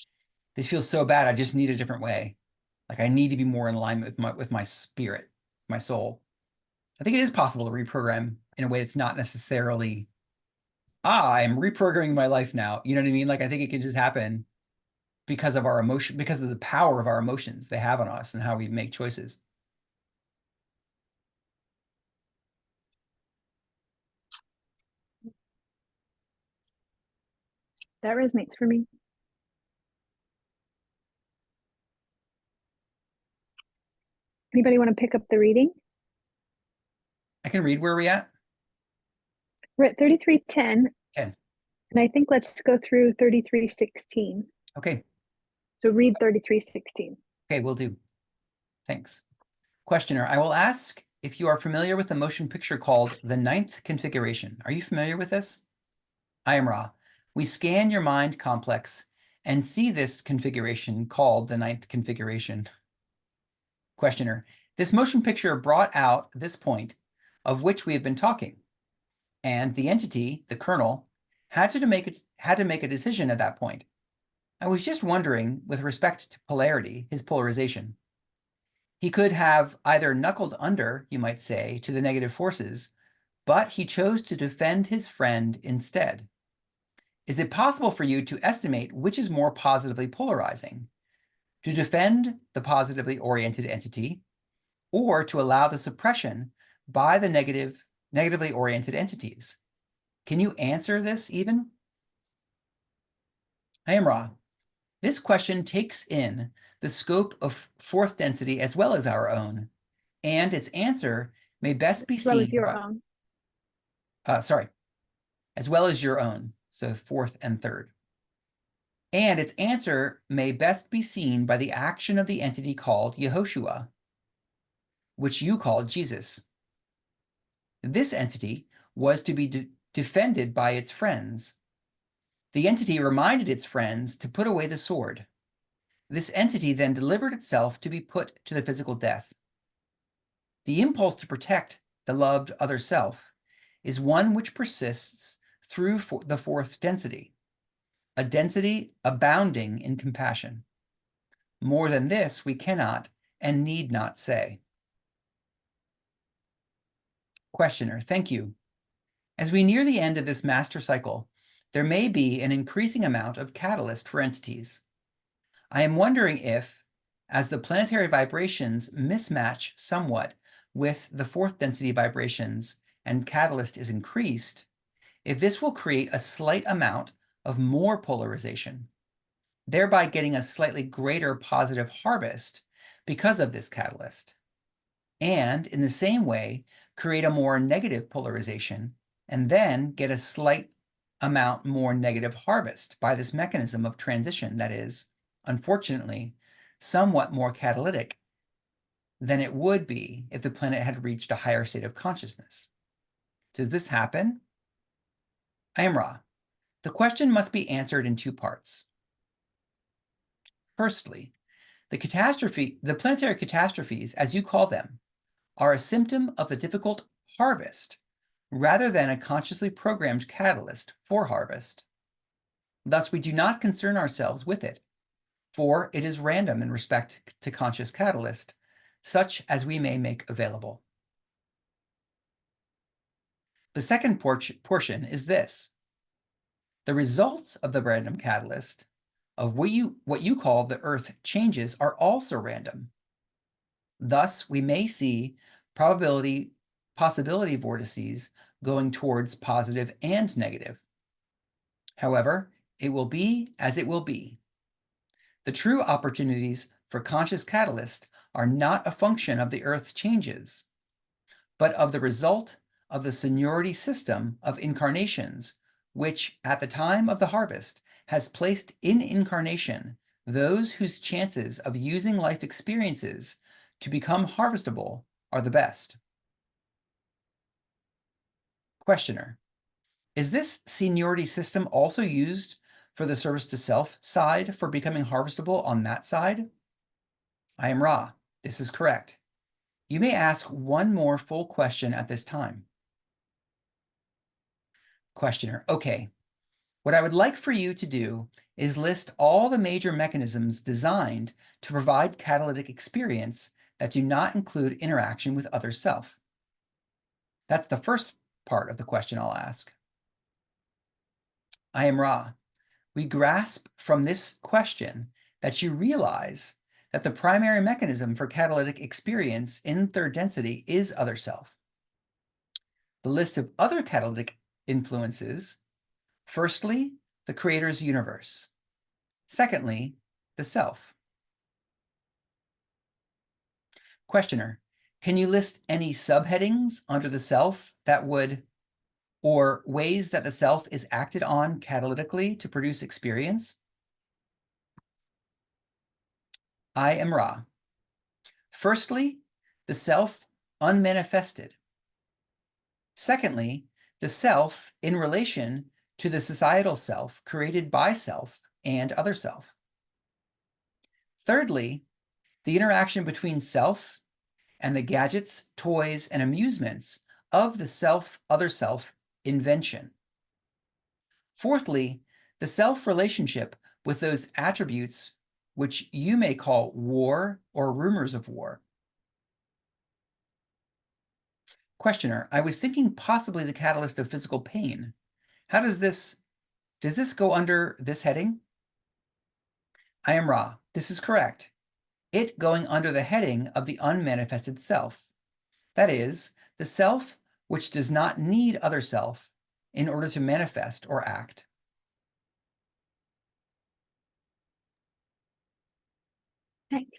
This feels so bad. I just need a different way. Like I need to be more in alignment with my spirit, my soul. I think it is possible to reprogram in a way that's not necessarily, I'm reprogramming my life now. You know what I mean? Like I think it can just happen because of our emotion, because of the power of our emotions they have on us and how we make choices. That resonates for me. Anybody want to pick up the reading? I can read. Where are we at? We're at 3310. 10. And I think let's go through 3316. Okay. So read 3316. Okay, will do. Thanks. Questioner, I will ask if you are familiar with the motion picture called The Ninth Configuration. Are you familiar with this? I am Ra. We scan your mind complex and see this configuration called the Ninth Configuration. Questioner, this motion picture brought out this point of which we have been talking, and the entity, the kernel, had to make a decision at that point. I was just wondering, with respect to polarity, his polarization. He could have either knuckled under, you might say, to the negative forces, but he chose to defend his friend instead. Is it possible for you to estimate which is more positively polarizing? To defend the positively oriented entity, or to allow the suppression by the negatively oriented entities? Can you answer this even? I am Ra. This question takes in the scope of fourth density as well as our own, and its answer may best be As well as seen your by, own. as well as your own, so fourth and third. And its answer may best be seen by the action of the entity called Yehoshua, which you called Jesus. This entity was to be defended by its friends. The entity reminded its friends to put away the sword. This entity then delivered itself to be put to the physical death. The impulse to protect the loved other self is one which persists through the fourth density, a density abounding in compassion. More than this, we cannot and need not say. Questioner, thank you. As we near the end of this master cycle, there may be an increasing amount of catalyst for entities. I am wondering if, as the planetary vibrations mismatch somewhat with the fourth density vibrations and catalyst is increased, if this will create a slight amount of more polarization, thereby getting a slightly greater positive harvest because of this catalyst. And in the same way, create a more negative polarization and then get a slight amount more negative harvest by this mechanism of transition that is, unfortunately, somewhat more catalytic than it would be if the planet had reached a higher state of consciousness. Does this happen? I am Ra. The question must be answered in two parts. Firstly, the planetary catastrophes, as you call them, are a symptom of the difficult harvest rather than a consciously programmed catalyst for harvest. Thus, we do not concern ourselves with it, for it is random in respect to conscious catalyst, such as we may make available. The second portion is this. The results of the random catalyst of what you call the earth changes are also random. Thus, we may see possibility vortices going towards positive and negative. However, it will be as it will be. The true opportunities for conscious catalyst are not a function of the earth changes, but of the result of the seniority system of incarnations, which at the time of the harvest has placed in incarnation those whose chances of using life experiences to become harvestable are the best. Questioner, is this seniority system also used for the service to self side for becoming harvestable on that side? I am Ra. This is correct. You may ask one more full question at this time. Questioner, okay. What I would like for you to do is list all the major mechanisms designed to provide catalytic experience that do not include interaction with other self. That's the first part of the question I'll ask. I am Ra. We grasp from this question that you realize that the primary mechanism for catalytic experience in third density is other self. The list of other catalytic influences, firstly, the creator's universe. Secondly, the self. Questioner, can you list any subheadings under the self that would, or ways that the self is acted on catalytically to produce experience? I am Ra. Firstly, the self unmanifested. Secondly, the self in relation to the societal self created by self and other self. Thirdly, the interaction between self and the gadgets, toys, and amusements of the self-other self invention. Fourthly, the self relationship with those attributes which you may call war or rumors of war. Questioner, I was thinking possibly the catalyst of physical pain. How does this go under this heading? I am Ra. This is correct. It going under the heading of the unmanifested self. That is, the self which does not need other self in order to manifest or act. Thanks.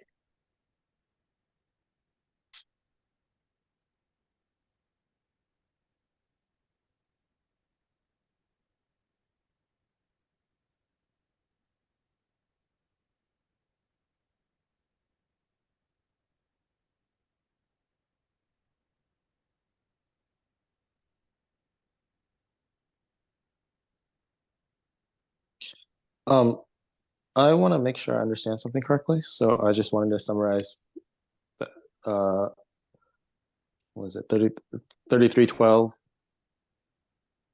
I want to make sure I understand something correctly, so I just wanted to summarize. What was it 3312?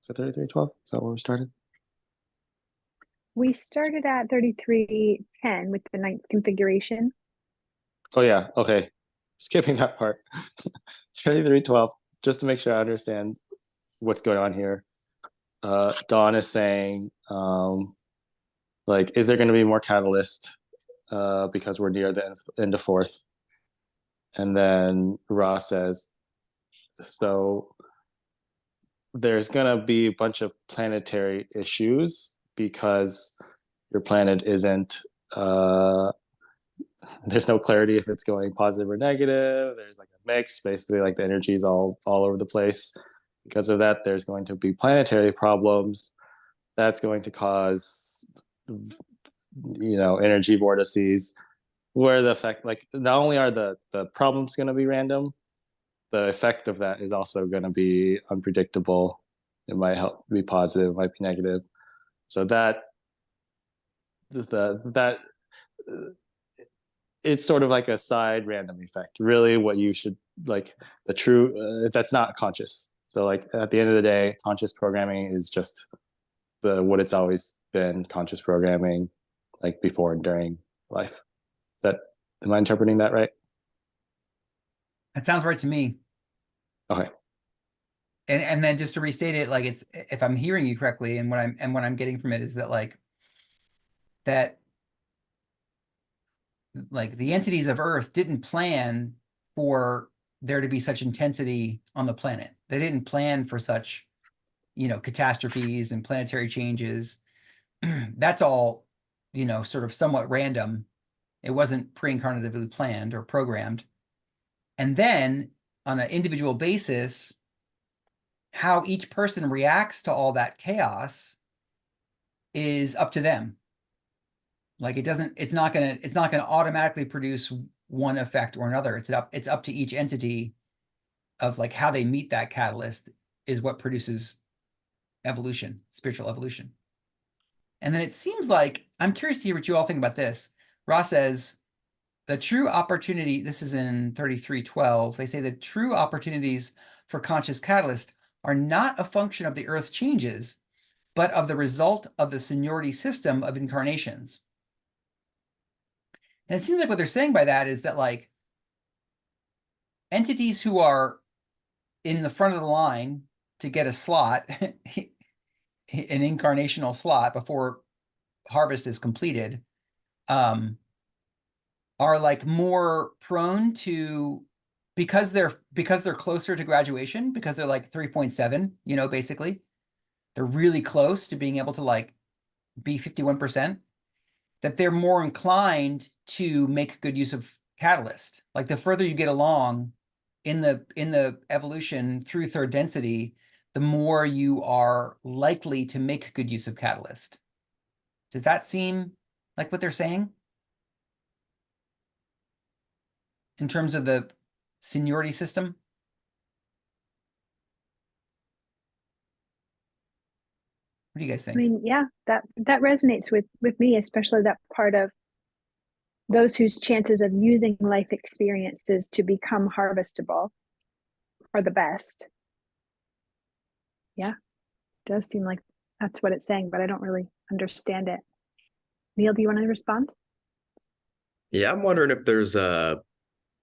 Is it 3312? Is that where we started? We started at 3310 with the ninth configuration. Oh yeah, okay. Skipping that part. 3312, just to make sure I understand what's going on here. Dawn is saying, like, is there going to be more catalyst because we're near the end of fourth? And then Ross says, so there's going to be a bunch of planetary issues because your planet isn't, there's no clarity if it's going positive or negative. There's like a mix, basically, like the energy is all over the place. Because of that, there's going to be planetary problems. That's going to cause, energy vortices where the effect, like, not only are the problems going to be random, the effect of that is also going to be unpredictable. It might be positive, it might be negative. So that it's sort of like a side random effect. Really, what you should, like, the true that's not conscious. So like at the end of the day, conscious programming is just what it's always been, conscious programming, like before and during life. Is that, am I interpreting that right? That sounds right to me. Okay. And then just to restate it, like it's, if I'm hearing you correctly, and what I'm getting from it is that like the entities of Earth didn't plan for there to be such intensity on the planet. They didn't plan for such, catastrophes and planetary changes. That's all, sort of somewhat random. It wasn't pre-incarnatively planned or programmed. And then on an individual basis, how each person reacts to all that chaos is up to them. Like it's not gonna automatically produce one effect or another. It's up to each entity of like how they meet that catalyst is what produces evolution, spiritual evolution. And then it seems like, I'm curious to hear what you all think about this. Ross says, the true opportunity, this is in 3312, they say the true opportunities for conscious catalyst are not a function of the earth changes, but of the result of the seniority system of incarnations. And it seems like what they're saying by that is that like entities who are in the front of the line to get a slot, an incarnational slot before harvest is completed, are like more prone to, because they're closer to graduation, because they're like 3.7, basically, they're really close to being able to like be 51%, that they're more inclined to make good use of catalyst. Like the further you get along in the evolution through third density, the more you are likely to make good use of catalyst. Does that seem like what they're saying? In terms of the seniority system? What do you guys I think? mean, yeah, that resonates with me, especially that part of those whose chances of using life experiences to become harvestable are the best. Yeah, it does seem like that's what it's saying, but I don't really understand it. Neil, do you want to respond? Yeah, I'm wondering if there's a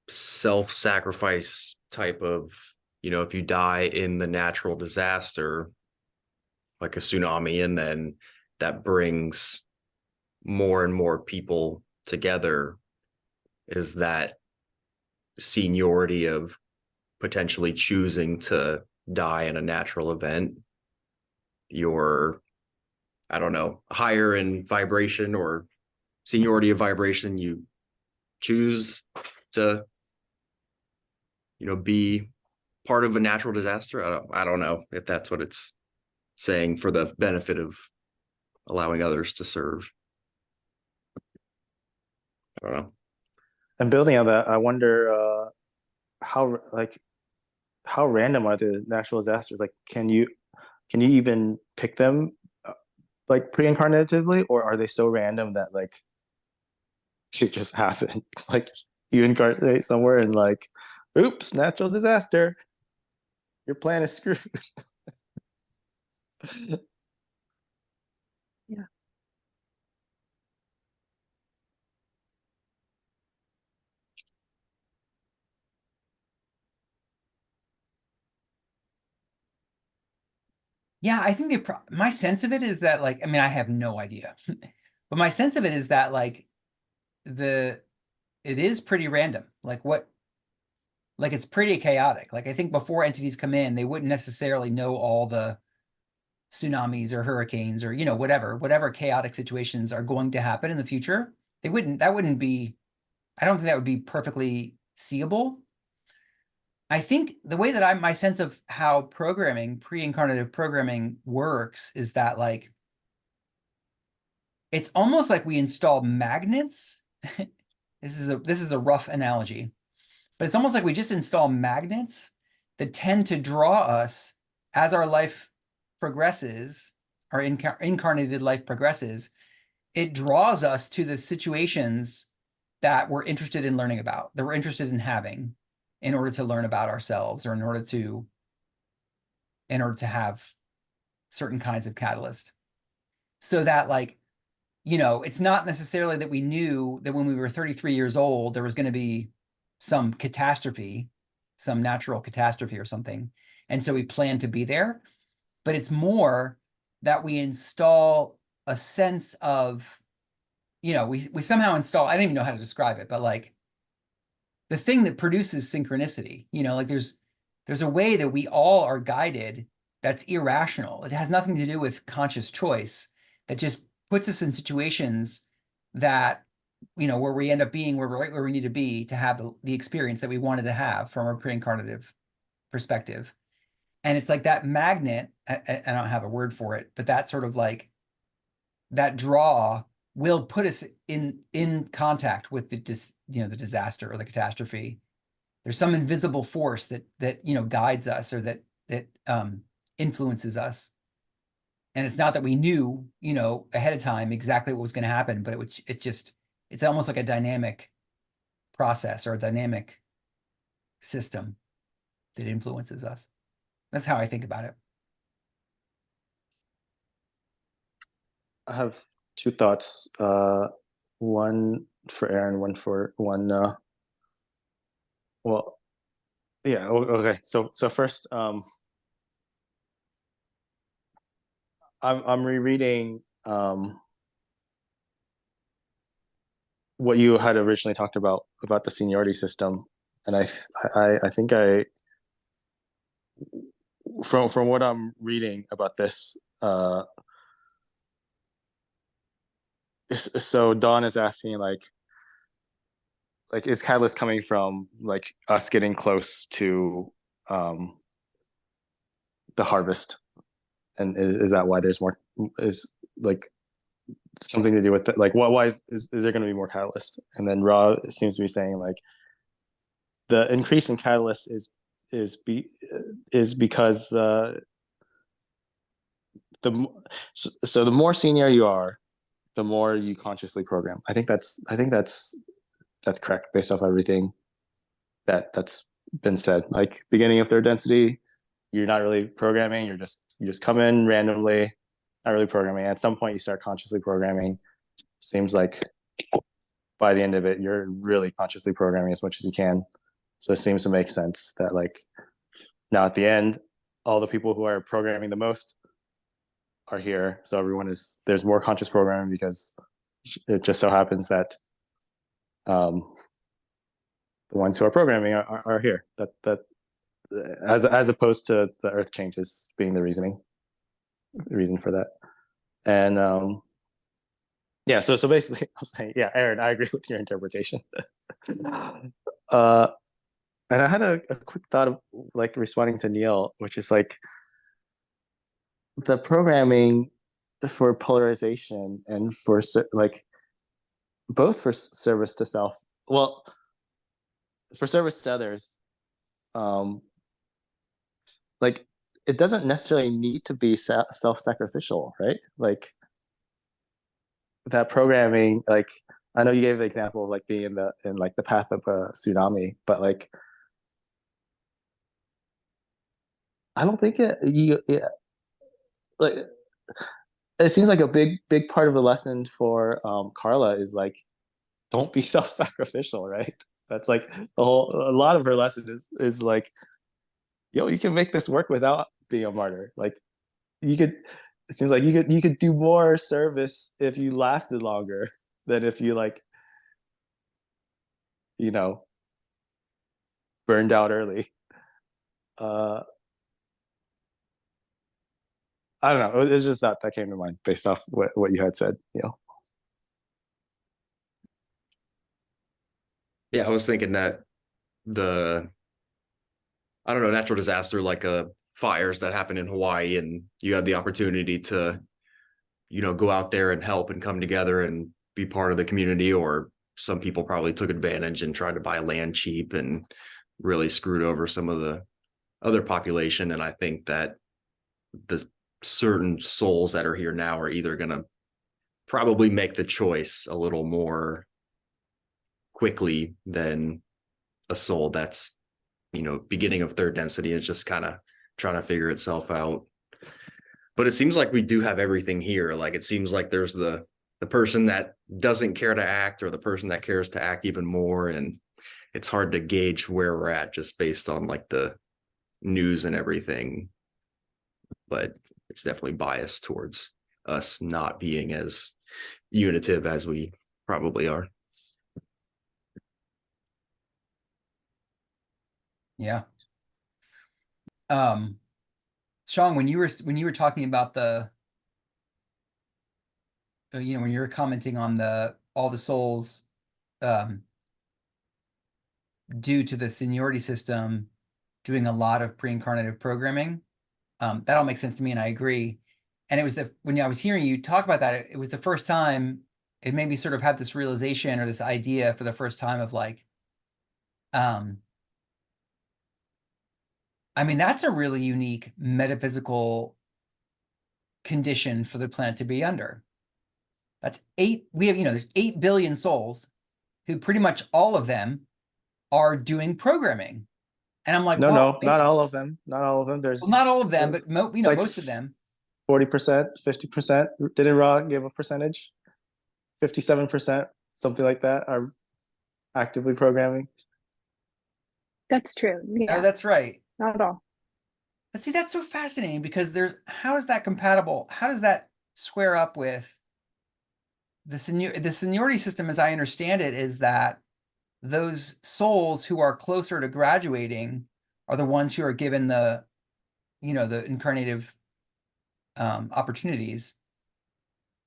self-sacrifice type of, if you die in the natural disaster, like a tsunami, and then that brings more and more people together, is that seniority of potentially choosing to die in a natural event, you're, I don't know, higher in vibration or seniority of vibration, you choose to, be part of a natural disaster. I don't know if that's what it's saying for the benefit of allowing others to serve. I don't know. And building on that, I wonder how how random are the natural disasters? Like, can you even pick them like pre-incarnatively, or are they so random that like it just happened? Like you incarnate somewhere and like, oops, natural disaster. Your plan is screwed. Yeah. Yeah, I think my sense of it is that like, I mean, I have no idea, but my sense of it is that like it is pretty random. Like it's pretty chaotic. Like I think before entities come in, they wouldn't necessarily know all the tsunamis or hurricanes or, whatever chaotic situations are going to happen in the future. I don't think that would be perfectly seeable. I think the way that my sense of how pre-incarnative programming works is that like, it's almost like we install magnets. This is a rough analogy, but it's almost like we just install magnets that tend to draw us as our life progresses, our incarnated life progresses. It draws us to the situations that we're interested in learning about, that we're interested in having in order to learn about ourselves or in order to in order to have certain kinds of catalyst. So that, like, you know, it's not necessarily that we knew that when we were 33 years old, there was going to be some catastrophe, some natural catastrophe or something. And so we planned to be there. But it's more that we install a sense of, you know, we somehow install, I don't even know how to describe it, but like the thing that produces synchronicity, you know, like there's a way that we all are guided that's irrational. It has nothing to do with conscious choice, that just puts us in situations that, you know, where we end up being where we're right where we need to be to have the experience that we wanted to have from a pre-incarnative perspective. And it's like that magnet, I don't have a word for it, but that sort of like that draw will put us in contact with the the disaster or the catastrophe. There's some invisible force that you know guides us, or that influences us. And it's not that we knew, you know, ahead of time exactly what was going to happen, but it's almost like a dynamic process or a dynamic system that influences us. That's how I think about it. I have two thoughts. One for Aaron, one for one. Well, yeah. Okay. So first, I'm rereading what you had originally talked about the seniority system, and I think from what I'm reading about this, so Dawn is asking like is catalyst coming from like us getting close to the harvest, and is that why there's more, is like something to do with it, like why is there going to be more catalyst? And then Ra seems to be saying like the increase in catalyst is because the more senior you are, the more you consciously program. I think that's correct based off everything that's been said. Like beginning of third density, you're not really programming. You just come in randomly, not really programming. At some point, you start consciously programming. Seems like by the end of it, you're really consciously programming as much as you can. So it seems to make sense that like now at the end, all the people who are programming the most are here. So there's more conscious programming because it just so happens that the ones who are programming are here. That as opposed to the earth changes being the reason for that. And yeah, so basically I'm saying, yeah, Aaron, I agree with your interpretation. And I had a quick thought of like responding to Neil, which is like the programming for polarization and for like both for service to self, well, for service to others, um like it doesn't necessarily need to be self-sacrificial, right? Like that programming, like I know you gave the example of like being in like the path of a tsunami, but like I don't think yeah, like it seems like a big part of the lesson for Carla is like don't be self-sacrificial, right? That's like a lot of her lesson is like, yo, you can make this work without being a martyr. Like you could, it seems like you could do more service if you lasted longer than if you like, you know, burned out early. uh I don't know, it's just that came to mind based off what you had said, you know. Yeah, I was thinking that the I don't know, natural disaster like fires that happen in Hawaii, and you had the opportunity to, you know, go out there and help and come together and be part of the community, or some people probably took advantage and tried to buy land cheap and really screwed over some of the other population. And I think that the certain souls that are here now are either going to probably make the choice a little more quickly than a soul that's, you know, beginning of third density is just kind of trying to figure itself out. But it seems like we do have everything here. Like it seems like there's the person that doesn't care to act, or the person that cares to act even more. And it's hard to gauge where we're at just based on like the news and everything. But it's definitely biased towards us not being as unitive as we probably are. Yeah. Sean, when you were talking about the, when you were commenting on all the souls, due to the seniority system doing a lot of pre-incarnative programming, that all makes sense to me, and I agree. And it was when I was hearing you talk about that, it was the first time it made me sort of have this realization or this idea for the first time of like, I mean, that's a really unique metaphysical condition for the planet to be under. That's there's 8 billion souls who pretty much all of them are doing programming. And I'm like, No, wow, no, not all of them. Not all of them. well, not all of them, but like most of them. 40%, 50%. Didn't Ra give a percentage? 57%, something like that, are actively programming. That's true. Yeah, Oh, that's right. not at all. But see, that's so fascinating because how is that compatible? How does that square up with the seniority system, as I understand it, is that those souls who are closer to graduating are the ones who are given the incarnative opportunities.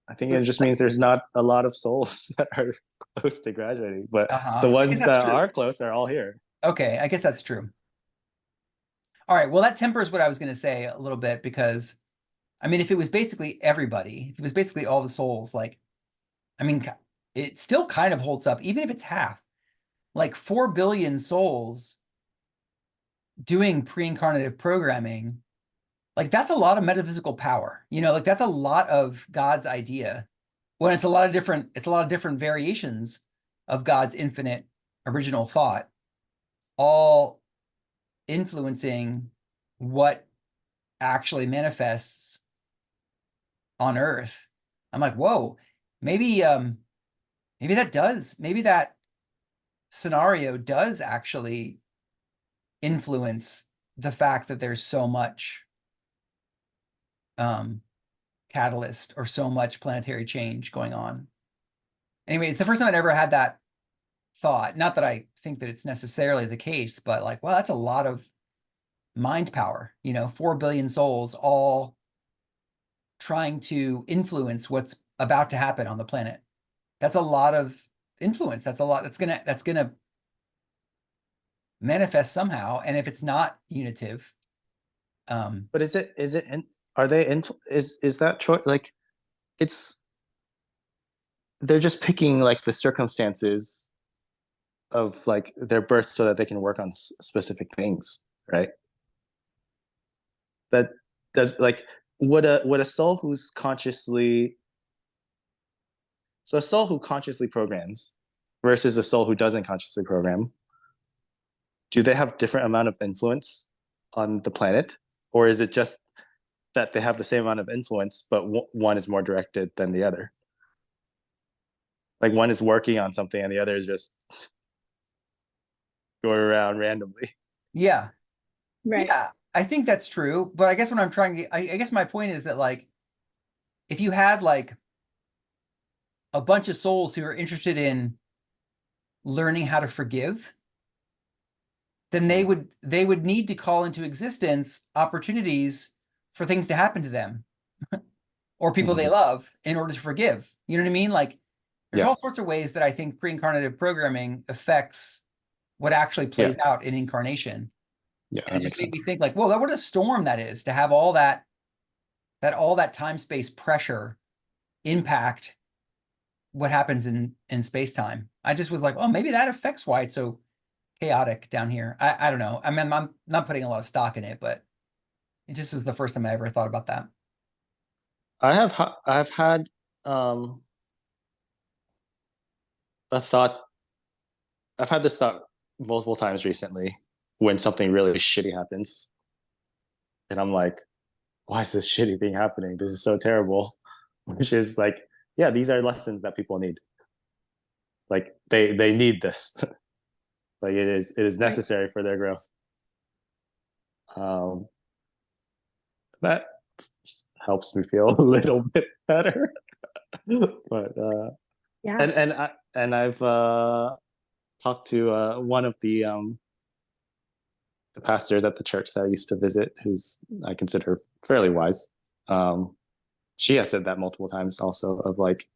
I think it just means there's not a lot of souls that are close to graduating, but the ones that are close are all here. Okay, I guess that's true. All right, well, that tempers what I was going to say a little bit, because, I mean, if it was basically everybody, if it was basically all the souls, like, I mean, it still kind of holds up, even if it's half. Like 4 billion souls doing pre-incarnative programming, like that's a lot of metaphysical power. Like that's a lot of God's idea. When it's a lot of different variations of God's infinite original thought, all influencing what actually manifests on Earth. I'm like, whoa, maybe that scenario does actually influence the fact that there's so much catalyst or so much planetary change going on. Anyway, it's the first time I'd ever had that thought. Not that I think that it's necessarily the case, but like, well, that's a lot of mind power, 4 billion souls all trying to influence what's about to happen on the planet. That's a lot of influence. That's a lot that's gonna manifest somehow. And if it's not unitive, but is it are they is that choice, like, it's they're just picking like the circumstances of like their birth so that they can work on specific things, right? That does, like, would a soul who's consciously, so a soul who consciously programs versus a soul who doesn't consciously program, do they have different amount of influence on the planet, or is it just that they have the same amount of influence but one is more directed than the other? Like one is working on something and the other is just going around randomly. yeah. Right. Yeah, I think that's true. But I guess what I'm trying to, I guess my point is that, like, if you had like a bunch of souls who are interested in learning how to forgive, then they would need to call into existence opportunities for things to happen to them or people they love in order to forgive. You know what I mean? Like, there's all sorts of ways that I think pre-incarnative programming affects what actually plays out in incarnation. Yeah, And that it makes just made me sense. think, like, whoa, what a storm that is to have all that time-space pressure impact what happens in space-time. I just was like, oh, maybe that affects why it's so chaotic down here. I don't know. I mean, I'm not putting a lot of stock in it, but it just is the first time I ever thought about that. I've had a thought. I've had this thought multiple times recently when something really shitty happens. And I'm like, why is this shitty thing happening? This is so terrible. Which is like, yeah, these are lessons that people need. Like they need this. Like it is necessary for their growth. That helps me feel a little bit better. But Yeah. and I've talked to one of the pastors at the church that I used to visit, who's I consider fairly wise. She has said that multiple times also, of like,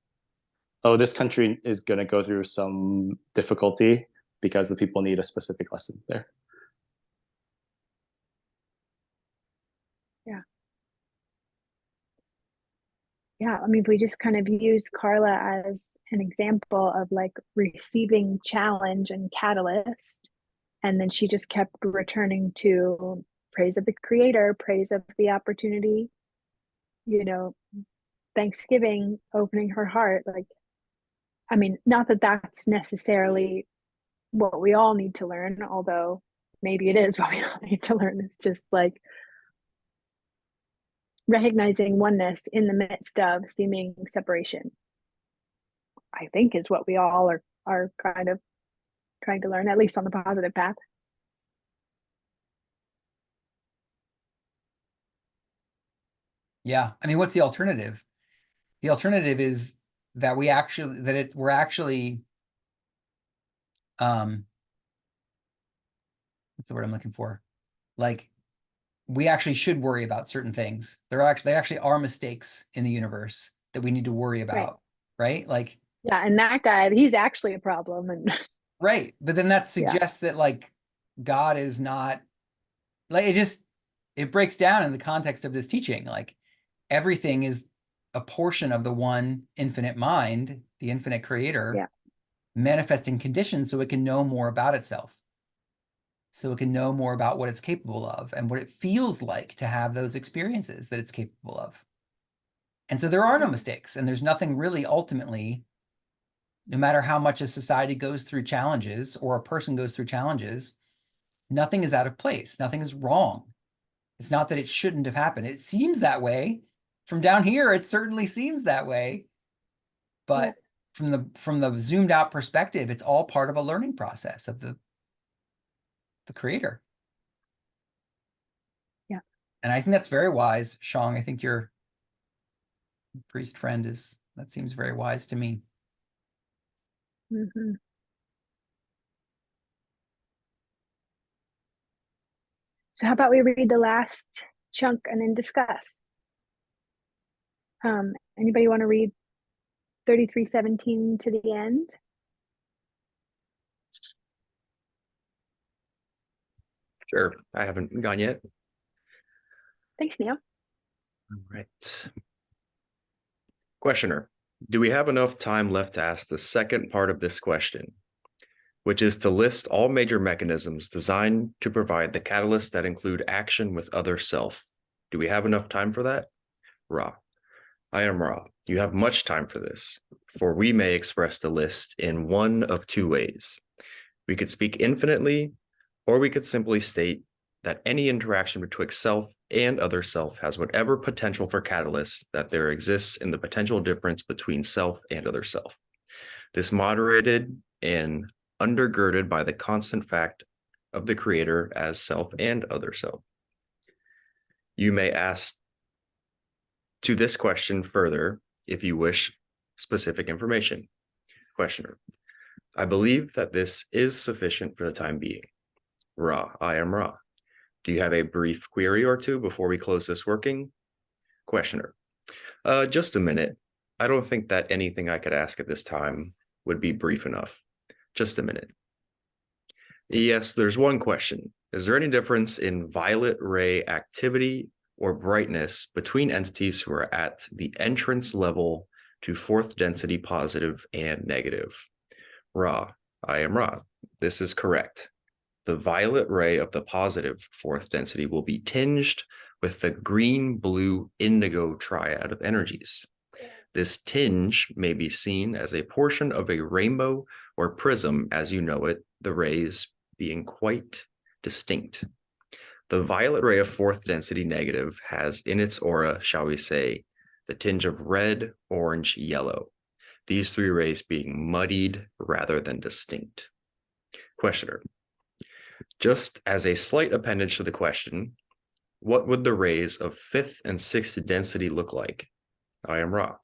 oh, this country is going to go through some difficulty because the people need a specific lesson there. Yeah. Yeah. I mean, if we just kind of use Carla as an example of like receiving challenge and catalyst, and then she just kept returning to praise of the creator, praise of the opportunity, you know, Thanksgiving, opening her heart. Like, I mean, not that that's necessarily what we all need to learn, although maybe it is what we all need to learn. It's just like recognizing oneness in the midst of seeming separation, I think, is what we all are kind of trying to learn, at least on the positive path. Yeah. I mean, what's the alternative? The alternative is that we're actually what's the word I'm looking for? Like, we actually should worry about certain things. They actually are mistakes in the universe that we need to worry about, right? Like, yeah, and that guy, he's actually a problem. And right. But then that suggests that like God is not, like, it breaks down in the context of this teaching. Like, everything is a portion of the one infinite mind, the infinite creator, manifesting conditions so it can know more about itself. So it can know more about what it's capable of and what it feels like to have those experiences that it's capable of. And so there are no mistakes, and there's nothing really ultimately, no matter how much a society goes through challenges or a person goes through challenges, nothing is out of place. Nothing is wrong. It's not that it shouldn't have happened. It seems that way. From down here, it certainly seems that way. But from the zoomed out perspective, it's all part of a learning process of the creator. Yeah. And I think that's very wise, Shang. I think your priest friend that seems very wise to me. Mm-hmm. So how about we read the last chunk and then discuss? Anybody want to read 33:17 to the end? Sure. I haven't gone yet. Thanks, Neil. All right. Questioner, do we have enough time left to ask the second part of this question, which is to list all major mechanisms designed to provide the catalysts that include action with other self? Do we have enough time for that? Ra. I am Ra. You have much time for this, for we may express the list in one of two ways. We could speak infinitely, or we could simply state that any interaction betwixt self and other self has whatever potential for catalysts that there exists in the potential difference between self and other self. This moderated and undergirded by the constant fact of the creator as self and other self. You may ask to this question further if you wish specific information. Questioner, I believe that this is sufficient for the time being. Ra, I am Ra. Do you have a brief query or two before we close this working? Questioner, just a minute. I don't think that anything I could ask at this time would be brief enough. Just a minute. Yes, there's one question. Is there any difference in violet ray activity or brightness between entities who are at the entrance level to fourth density positive and negative? Ra, I am Ra. This is correct. The violet ray of the positive fourth density will be tinged with the green, blue, indigo triad of energies. This tinge may be seen as a portion of a rainbow or prism as you know it, the rays being quite distinct. The violet ray of fourth density negative has in its aura, shall we say, the tinge of red, orange, yellow, these three rays being muddied rather than distinct. Questioner, just as a slight appendage to the question, what would the rays of fifth and sixth density look like? I am Ra.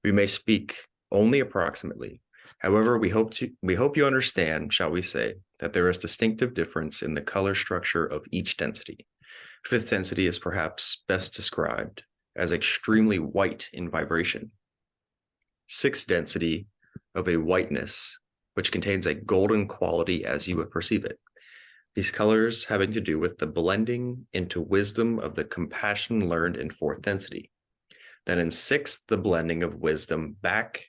We may speak only approximately. However, we hope you understand, shall we say, that there is distinctive difference in the color structure of each density. Fifth density is perhaps best described as extremely white in vibration. Sixth density of a whiteness, which contains a golden quality as you would perceive it. These colors having to do with the blending into wisdom of the compassion learned in fourth density. Then in sixth, the blending of wisdom back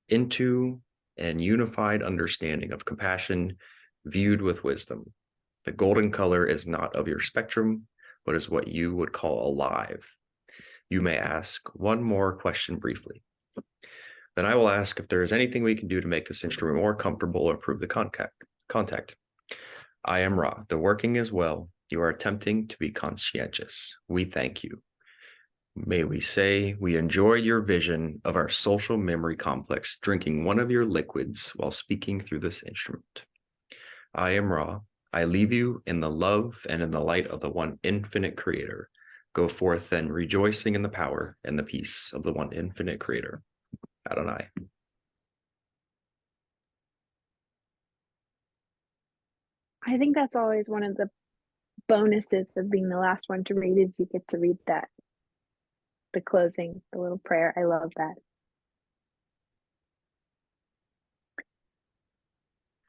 into an unified understanding of compassion viewed with wisdom. The golden color is not of your spectrum, but is what you would call alive. You may ask one more question briefly. Then I will ask if there is anything we can do to make this instrument more comfortable or improve the contact. I am Ra. The working is well. You are attempting to be conscientious. We thank you. May we say we enjoyed your vision of our social memory complex, drinking one of your liquids while speaking through this instrument. I am Ra. I leave you in the love and in the light of the one infinite creator. Go forth then, rejoicing in the power and the peace of the one infinite creator. Adonai. I think that's always one of the bonuses of being the last one to read is you get to read that, the closing, the little prayer. I love that.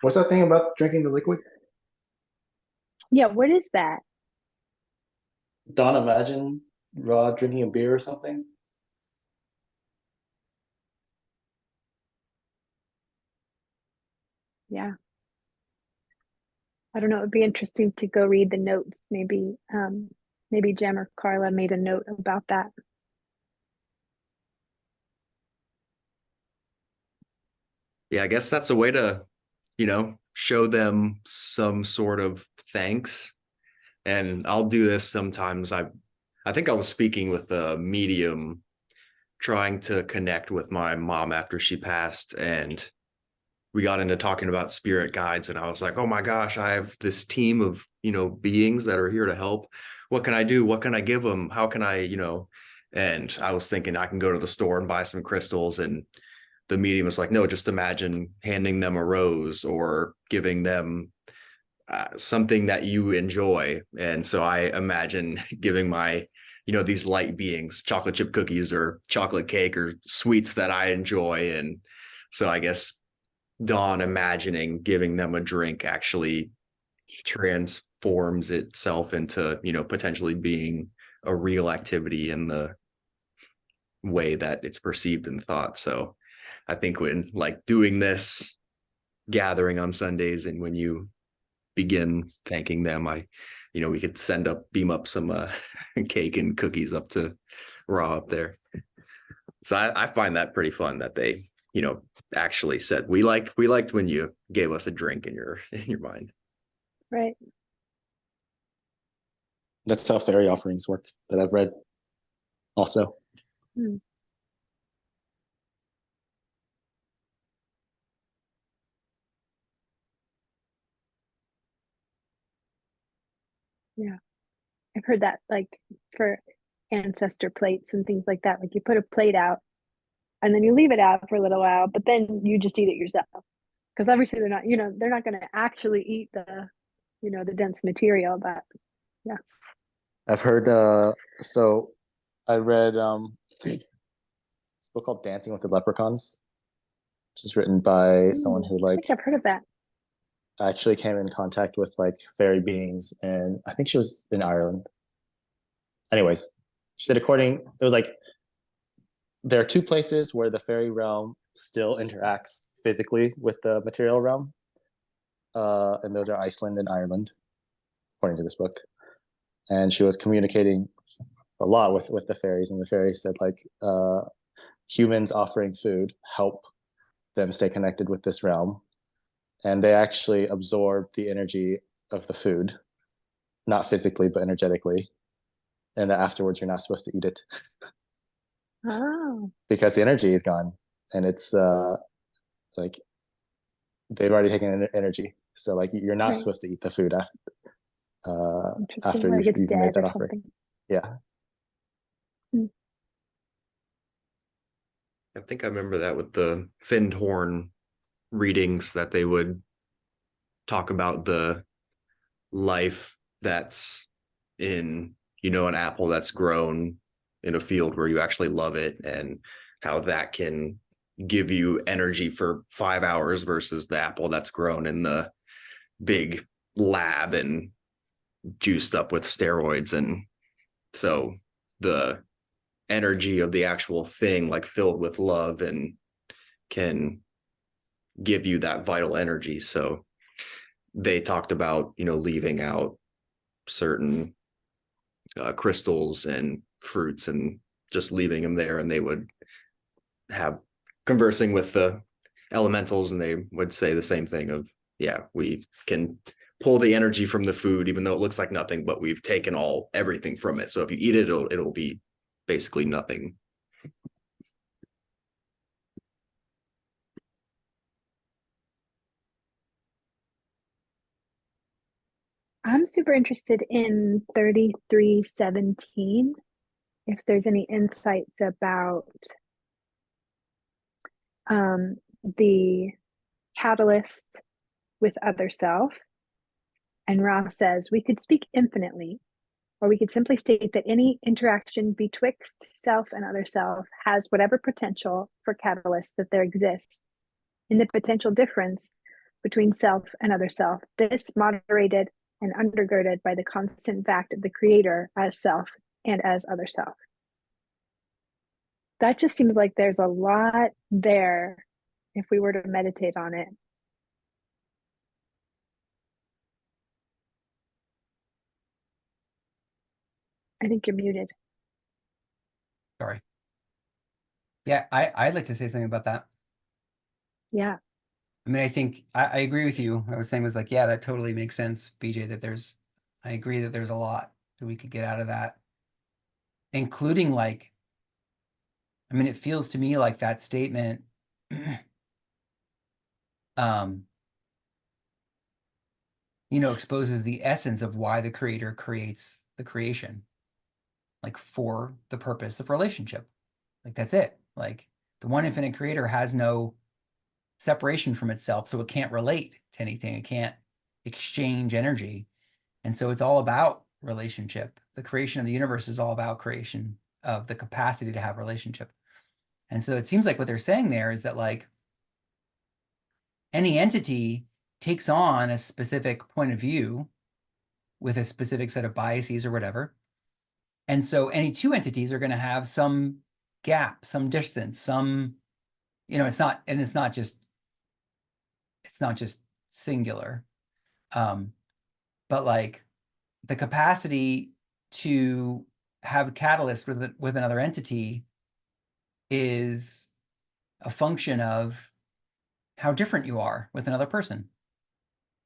What's that thing about drinking the liquid? Yeah, what is that? Don, imagine Rod drinking a beer or something. Yeah. I don't know. It would be interesting to go read the notes. Maybe Jem or Carla made a note about that. Yeah, I guess that's a way to, show them some sort of thanks. And I'll do this sometimes. I think I was speaking with a medium trying to connect with my mom after she passed, and we got into talking about spirit guides, and I was like, oh my gosh, I have this team of beings that are here to help. What can I do? What can I give them? How can I and I was thinking I can go to the store and buy some crystals, and the medium was like, no, just imagine handing them a rose or giving them something that you enjoy. And so I imagine giving my these light beings chocolate chip cookies or chocolate cake or sweets that I enjoy. And so I guess Dawn imagining giving them a drink actually transforms itself into potentially being a real activity in the way that it's perceived and thought. So I think when doing this gathering on Sundays, and when you begin thanking them, we could beam up some cake and cookies up to Raw up there. So I find that pretty fun that they actually said we liked when you gave us a drink in your mind. Right. That's how fairy offerings work that I've read also. Yeah. I've heard that for ancestor plates and things like that. Like you put a plate out and then you leave it out for a little while, but then you just eat it yourself. Because obviously they're not going to actually eat the dense material, but yeah. I've heard so I read this book called Dancing with the Leprechauns, which is written by someone who I think I've heard of that. actually came in contact with fairy beings, and I think she was in Ireland. Anyways, she said it was there are two places where the fairy realm still interacts physically with the material realm, and those are Iceland and Ireland, according to this book. And she was communicating a lot with the fairies, and the fairies said humans offering food help them stay connected with this realm, and they actually absorb the energy of the food, not physically, but energetically. And that afterwards, you're not supposed to eat it. Oh. Because the energy is gone. And it's like, they've already taken energy. So like, you're not supposed to eat the food after like you've made that offer. Something. Yeah. I think I remember that with the finned horn readings, that they would talk about the life that's in, an apple that's grown in a field where you actually love it, and how that can give you energy for 5 hours versus the apple that's grown in the big lab and juiced up with steroids. And so the energy of the actual thing, like filled with love, and can give you that vital energy. So they talked about, leaving out certain crystals and fruits and just leaving them there, and they would have conversing with the elementals, and they would say the same thing of, yeah, we can pull the energy from the food even though it looks like nothing, but we've taken everything from it. So if you eat it, it'll be basically nothing. I'm super interested in 3317. If there's any insights about the catalyst with other self. And Ra says, we could speak infinitely, or we could simply state that any interaction betwixt self and other self has whatever potential for catalyst that there exists in the potential difference between self and other self. This moderated and undergirded by the constant fact of the creator as self and as other self. That just seems like there's a lot there if we were to meditate on it. I think you're muted. Sorry. Yeah, I'd like to say something about that. Yeah. I mean, I think I agree with you. I was saying was like, yeah, that totally makes sense, BJ, I agree that there's a lot that we could get out of that, including like, I mean, it feels to me like that statement, exposes the essence of why the creator creates the creation, like for the purpose of relationship. Like that's it. Like the one infinite creator has no separation from itself, so it can't relate to anything. It can't exchange energy. And so it's all about relationship. The creation of the universe is all about creation of the capacity to have relationship. And so it seems like what they're saying there is that like any entity takes on a specific point of view with a specific set of biases or whatever. And so any two entities are going to have some gap, some distance, some, it's not just singular. But like the capacity to have a catalyst with another entity is a function of how different you are with another person.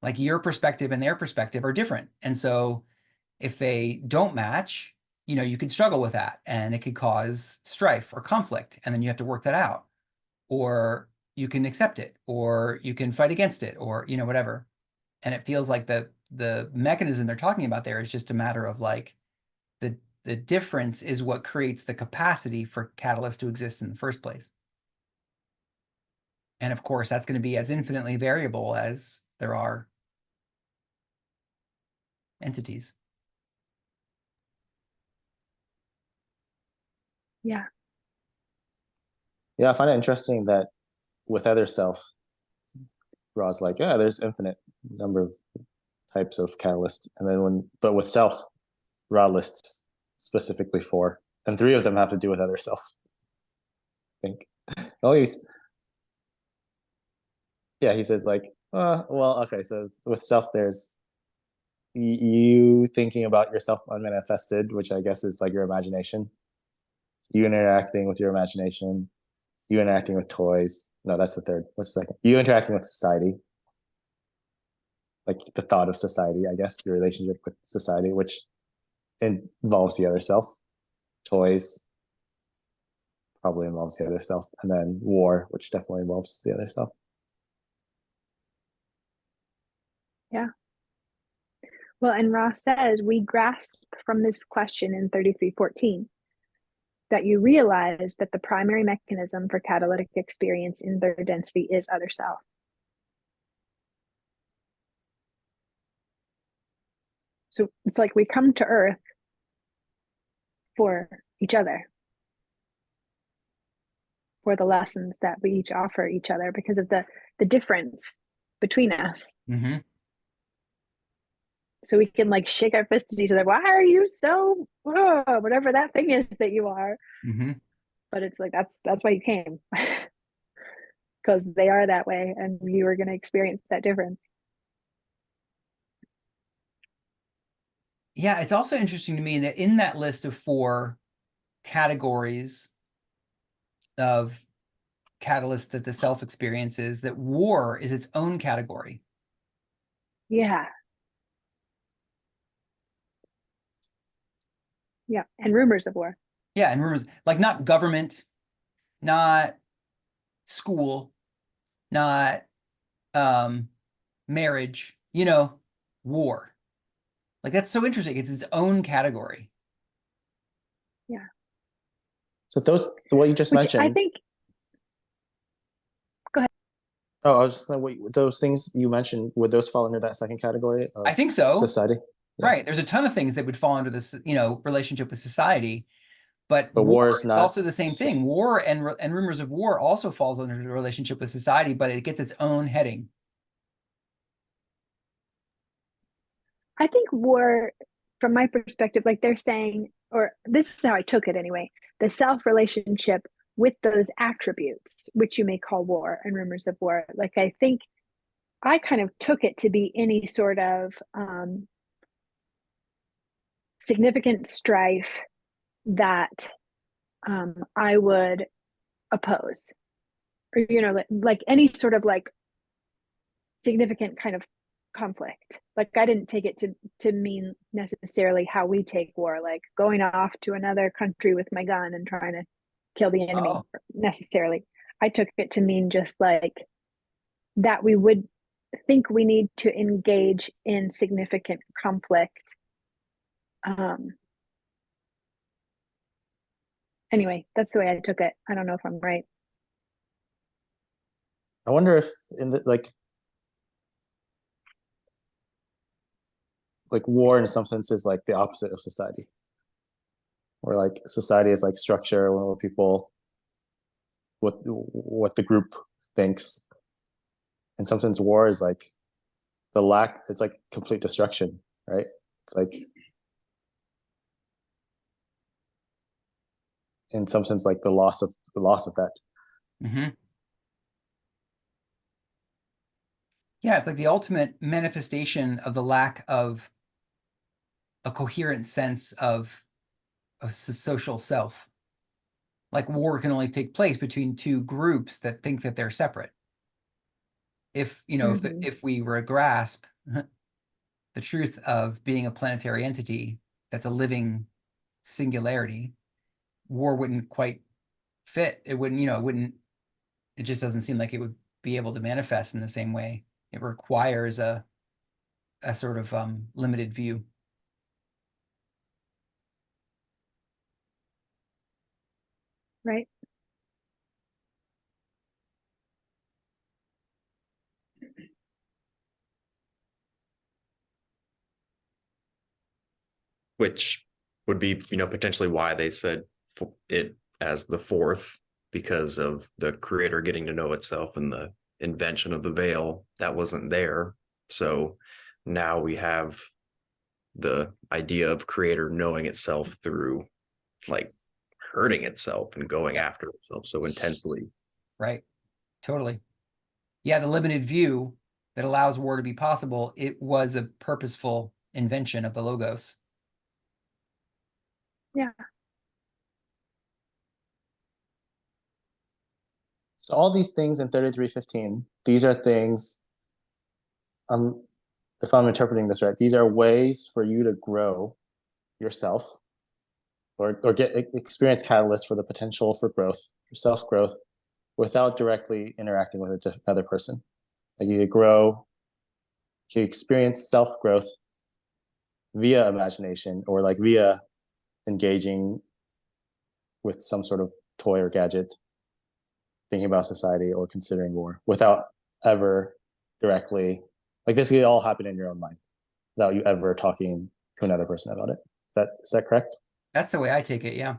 Like your perspective and their perspective are different. And so if they don't match, you could struggle with that, and it could cause strife or conflict. And then you have to work that out, or you can accept it, or you can fight against it, or, whatever. And it feels like the mechanism they're talking about there is just a matter of like the difference is what creates the capacity for catalyst to exist in the first place. And of course, that's going to be as infinitely variable as there are entities. Yeah. Yeah, I find it interesting that with other self, Ra's like, yeah, there's infinite number of types of catalyst. And then but with self, Ra lists specifically 4, and 3 of them have to do with other self. I think. Yeah, he says like, well, okay, so with self, there's you thinking about yourself unmanifested, which I guess is like your imagination. You interacting with your imagination, you interacting with toys. No, that's the third. What's the second? You interacting with society. like the thought of society, I guess, your relationship with society, which involves the other self. Toys probably involves the other self, and then war, which definitely involves the other self. Yeah. Well, and Ross says we grasp from this question in 3314 that you realize that the primary mechanism for catalytic experience in third density is other self. So it's like we come to Earth for each other, for the lessons that we each offer each other because of the difference between us. Mm-hmm. So we can like shake our fist at each other. Why are you so whatever that thing is that you are? Mm-hmm. But it's like that's why you came. Because they are that way and you are going to experience that difference. Yeah, it's also interesting to me that in that list of 4 categories of catalyst that the self experiences, that war is its own category. Yeah. Yeah. And rumors of war. Yeah, and rumors, like not government, not school, not marriage, war. Like that's so interesting. It's its own category. Yeah. So what you just Which mentioned. I think. Go ahead. Oh, I was just saying, those things you mentioned, would those fall under that second category of I think so. society? Yeah. Right. There's a ton of things that would fall under this, relationship with society. But war is not also the same thing. War and rumors of war also falls under the relationship with society, but it gets its own heading. I think war, from my perspective, like they're saying, or this is how I took it anyway, the self relationship with those attributes, which you may call war and rumors of war. Like I think I kind of took it to be any sort of significant strife that I would oppose, or like any sort of like significant kind of conflict. Like I didn't take it to mean necessarily how we take war, like going off to another country with my gun and trying to kill the enemy necessarily. I took it to mean just like that we would think we need to engage in significant conflict. Anyway, that's the way I took it. I don't know if I'm right. I wonder if in the like war in some sense is like the opposite of society, or like society is like structure, where people what the group thinks. In some sense, war is like it's like complete destruction, right? It's like in some sense like the loss of that. Mm-hmm. Yeah, it's like the ultimate manifestation of the lack of a coherent sense of a social self. Like war can only take place between 2 groups that think that they're separate. If if we were to grasp the truth of being a planetary entity that's a living singularity, war wouldn't quite fit. It wouldn't, it just doesn't seem like it would be able to manifest in the same way. It requires a sort of limited view. Right. Which would be, potentially why they said it as the 4th, because of the creator getting to know itself and the invention of the veil that wasn't there. So now we have the idea of creator knowing itself through like hurting itself and going after itself so intensely. Right. Totally. Yeah, the limited view that allows war to be possible, it was a purposeful invention of the logos. Yeah. So all these things in 3315, these are things if I'm interpreting this right, these are ways for you to grow yourself or experience catalysts for the potential for growth, for self-growth, without directly interacting with another person. Like you grow, you experience self-growth via imagination or like via engaging with some sort of toy or gadget, thinking about society or considering war without ever directly, like this could all happen in your own mind without you ever talking to another person about it. Is that correct? That's the way I take it, yeah.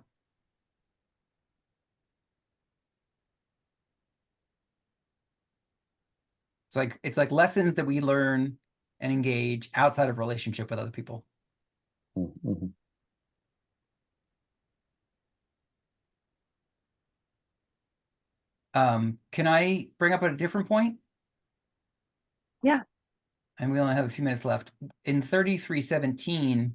It's like lessons that we learn and engage outside of relationship with other people. Mm-hmm. Can I bring up a different point? Yeah. And we only have a few minutes left. In 3317,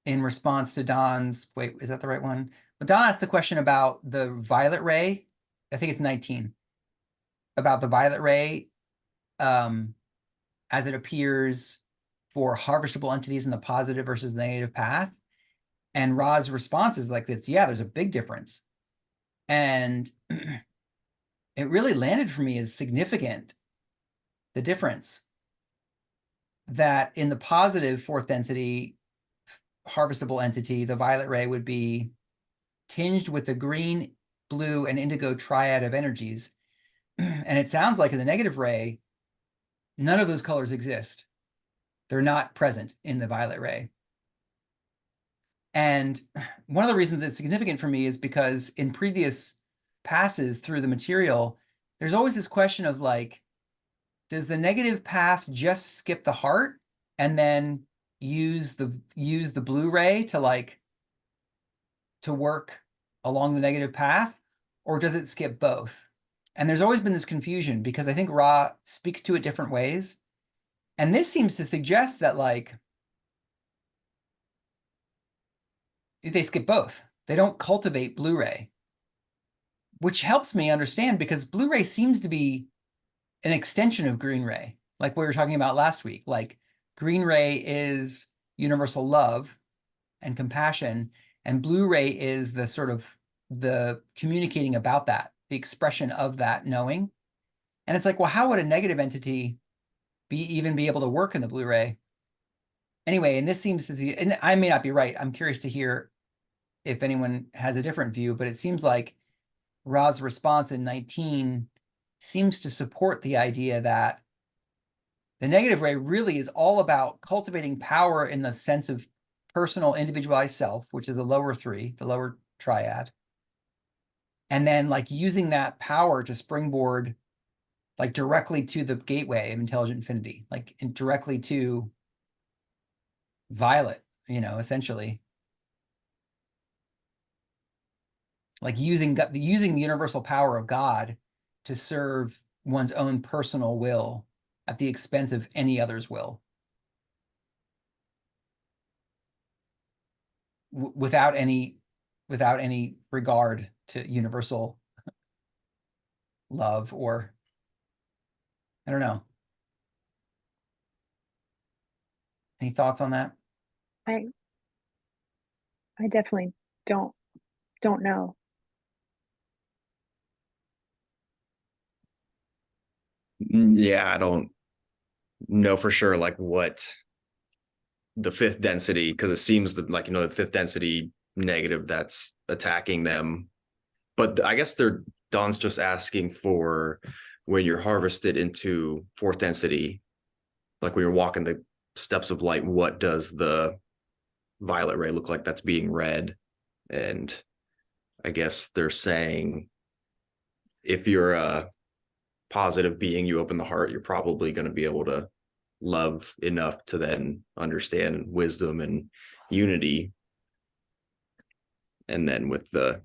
in response to Don's, wait, is that the right one? But Don asked the question about the violet ray. I think it's 19. About the violet ray as it appears for harvestable entities in the positive versus the negative path. And Ra's response is like this, yeah, there's a big difference. And it really landed for me as significant, the difference. That in the positive fourth density harvestable entity, the violet ray would be tinged with the green, blue, and indigo triad of energies. And it sounds like in the negative ray, none of those colors exist. They're not present in the violet ray. And one of the reasons it's significant for me is because in previous passes through the material, there's always this question of like, does the negative path just skip the heart and then use the blue ray to work along the negative path, or does it skip both? And there's always been this confusion because I think Ra speaks to it different ways. And this seems to suggest that like they skip both. They don't cultivate blue ray, which helps me understand because blue ray seems to be an extension of green ray, like we were talking about last week. Like green ray is universal love and compassion, and blue ray is the sort of the communicating about that, the expression of that knowing. And it's like, well, how would a negative entity even be able to work in the blue ray? Anyway, and this seems to see, and I may not be right. I'm curious to hear if anyone has a different view, but it seems like Ra's response in 19 seems to support the idea that the negative ray really is all about cultivating power in the sense of personal individualized self, which is the lower three, the lower triad. And then like using that power to springboard like directly to the gateway of intelligent infinity, like directly to violet, essentially. Like using the universal power of God to serve one's own personal will at the expense of any other's will. Without any regard to universal love, or I don't know. Any thoughts on that? I definitely don't know. Yeah, I don't know for sure like what the fifth density, because it seems that like the fifth density negative that's attacking them. But I guess Don's just asking for when you're harvested into fourth density, like when you're walking the steps of light, what does the violet ray look like that's being read? And I guess they're saying if you're a positive being, you open the heart, you're probably going to be able to love enough to then understand wisdom and unity. And then with the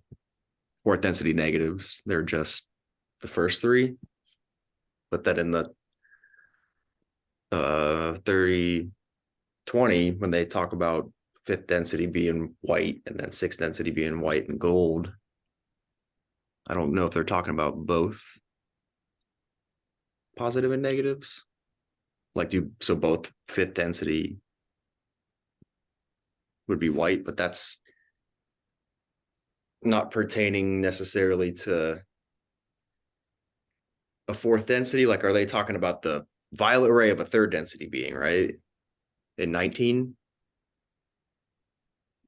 fourth density negatives, they're just the first three. But then in the 3020, when they talk about fifth density being white and then sixth density being white and gold, I don't know if they're talking about both positive and negatives. Like so both fifth density would be white, but that's not pertaining necessarily to a fourth density. Like, are they talking about the violet ray of a third density being, right? In 19?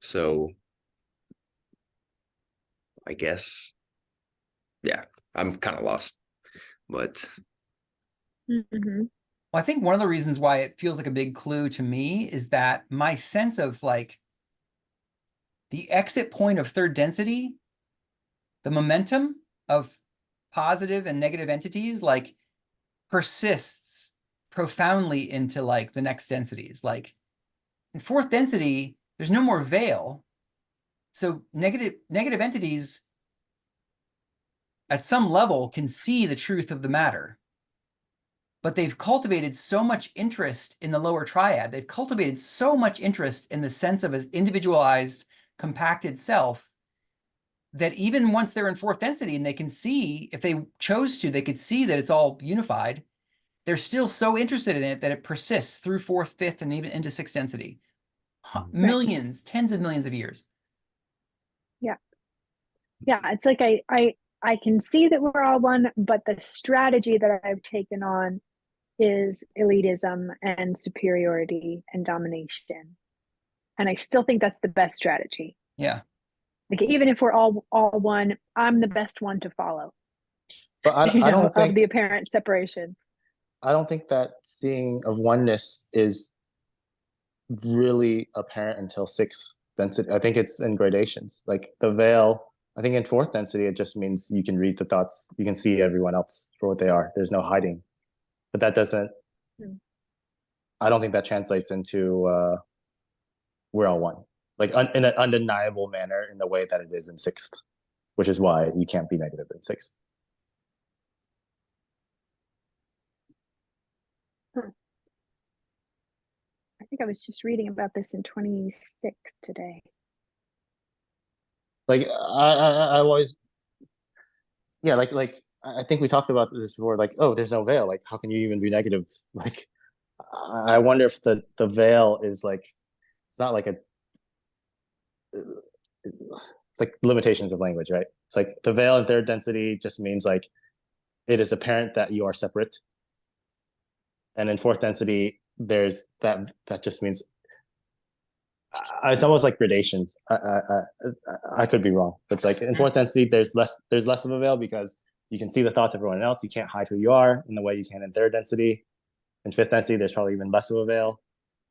So I guess, yeah, I'm kind of lost, but Mhm. Well, I think one of the reasons why it feels like a big clue to me is that my sense of like the exit point of third density, the momentum of positive and negative entities, like persists profoundly into like the next densities. Like in fourth density, there's no more veil. So negative entities at some level can see the truth of the matter. But they've cultivated so much interest in the lower triad. They've cultivated so much interest in the sense of an individualized, compacted self that even once they're in fourth density and they can see, if they chose to, they could see that it's all unified. They're still so interested in it that it persists through fourth, fifth, and even into sixth density. Millions, tens of millions of years. Yeah. Yeah. It's like I can see that we're all one, but the strategy that I've taken on is elitism and superiority and domination. And I still think that's the best strategy. Yeah. Like even if we're all one, I'm the best one to follow. But I don't of think the apparent separation. I don't think that seeing of oneness is really apparent until sixth density. I think it's in gradations. Like the veil, I think in fourth density, it just means you can read the thoughts, you can see everyone else for what they are. There's no hiding. But that doesn't, I don't think that translates into we're all one. Like in an undeniable manner in the way that it is in sixth, which is why you can't be negative in sixth. I think I was just reading about this in 26 today. Like I always, yeah, like I think we talked about this before. Like, oh, there's no veil. Like, how can you even be negative? Like, I wonder if the veil is like it's not like a it's like limitations of language, right? It's like the veil in third density just means like it is apparent that you are separate, and in fourth density there's that just means it's almost like gradations. I could be wrong, but it's like in fourth density there's less of a veil because you can see the thoughts of everyone else. You can't hide who you are in the way you can in third density. In fifth density, there's probably even less of a veil,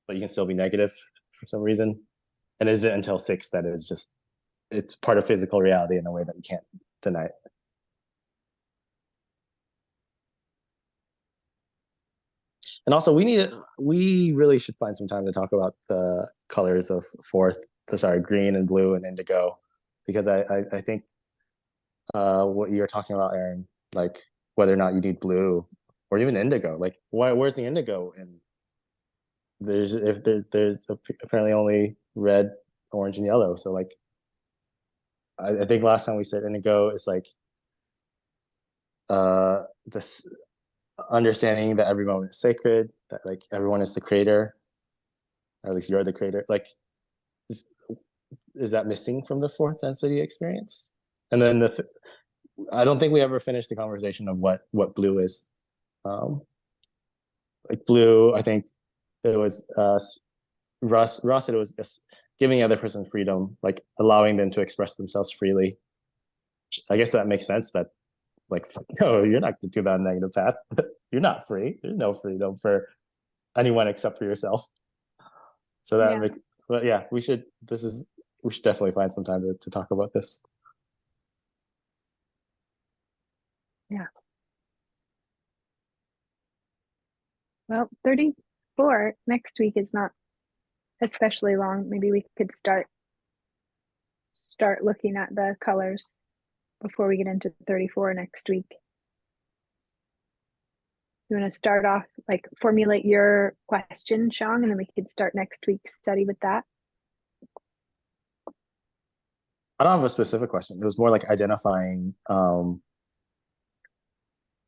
but you can still be negative for some reason. And is it until six that is just it's part of physical reality in a way that you can't deny it. And also, we really should find some time to talk about the colors of fourth, green and blue and indigo, because I think what you're talking about, Aaron, like whether or not you need blue or even indigo, like where's the indigo? And there's apparently only red, orange, and yellow. So like, I think last time we said indigo is like this understanding that every moment is sacred, that like everyone is the creator, or at least you're the creator. Like, is that missing from the fourth density experience? And then I don't think we ever finished the conversation of what blue is. Like blue, I think it was Ross said it was just giving the other person freedom, like allowing them to express themselves freely. I guess that makes sense that like no, you're not going to do that negative path. You're not free. There's no freedom for anyone except for yourself. So that makes, but yeah, we should definitely find some time to talk about this. Yeah. Well, 34 next week is not especially long. Maybe we could start looking at the colors before we get into 34 next week. You want to start off, like formulate your question, Shang, and then we could start next week's study with that. I don't have a specific question. It was more like identifying,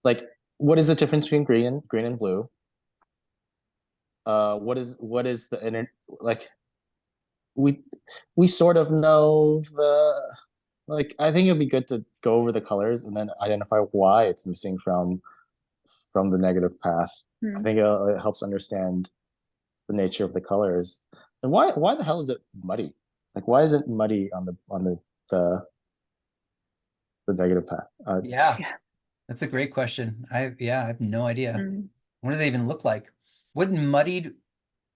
like what is the difference between green and blue? what is the inner, like, we sort of know like, I think it'd be good to go over the colors and then identify why it's missing from the negative path. I think it helps understand the nature of the colors. And why the hell is it muddy? Like, why is it muddy on the negative path? Yeah, that's a great question. I have no idea. What do they even look like? Wouldn't muddied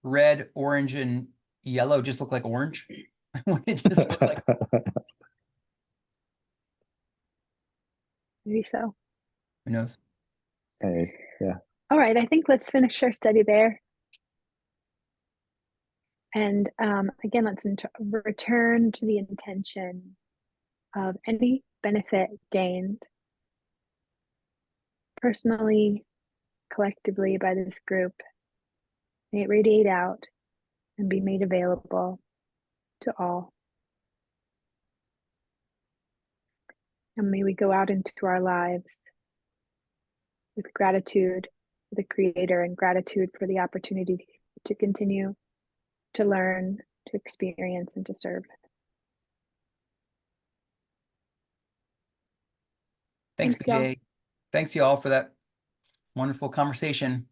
red, orange, and yellow just look like orange? Would it just look like? Maybe so. Who knows? Anyways, yeah. All right, I think let's finish our study there. And again, let's return to the intention of any benefit gained personally, collectively by this group. May it radiate out and be made available to all. And may we go out into our lives with gratitude for the Creator and gratitude for the opportunity to continue to learn, to experience, and to serve. Thanks, Thanks, y'all. BJ. Thanks, y'all, for that wonderful conversation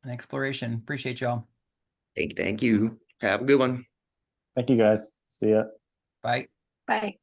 and exploration. Appreciate y'all. Thank you. Have a good one. Thank you, guys. See ya. Bye. Bye.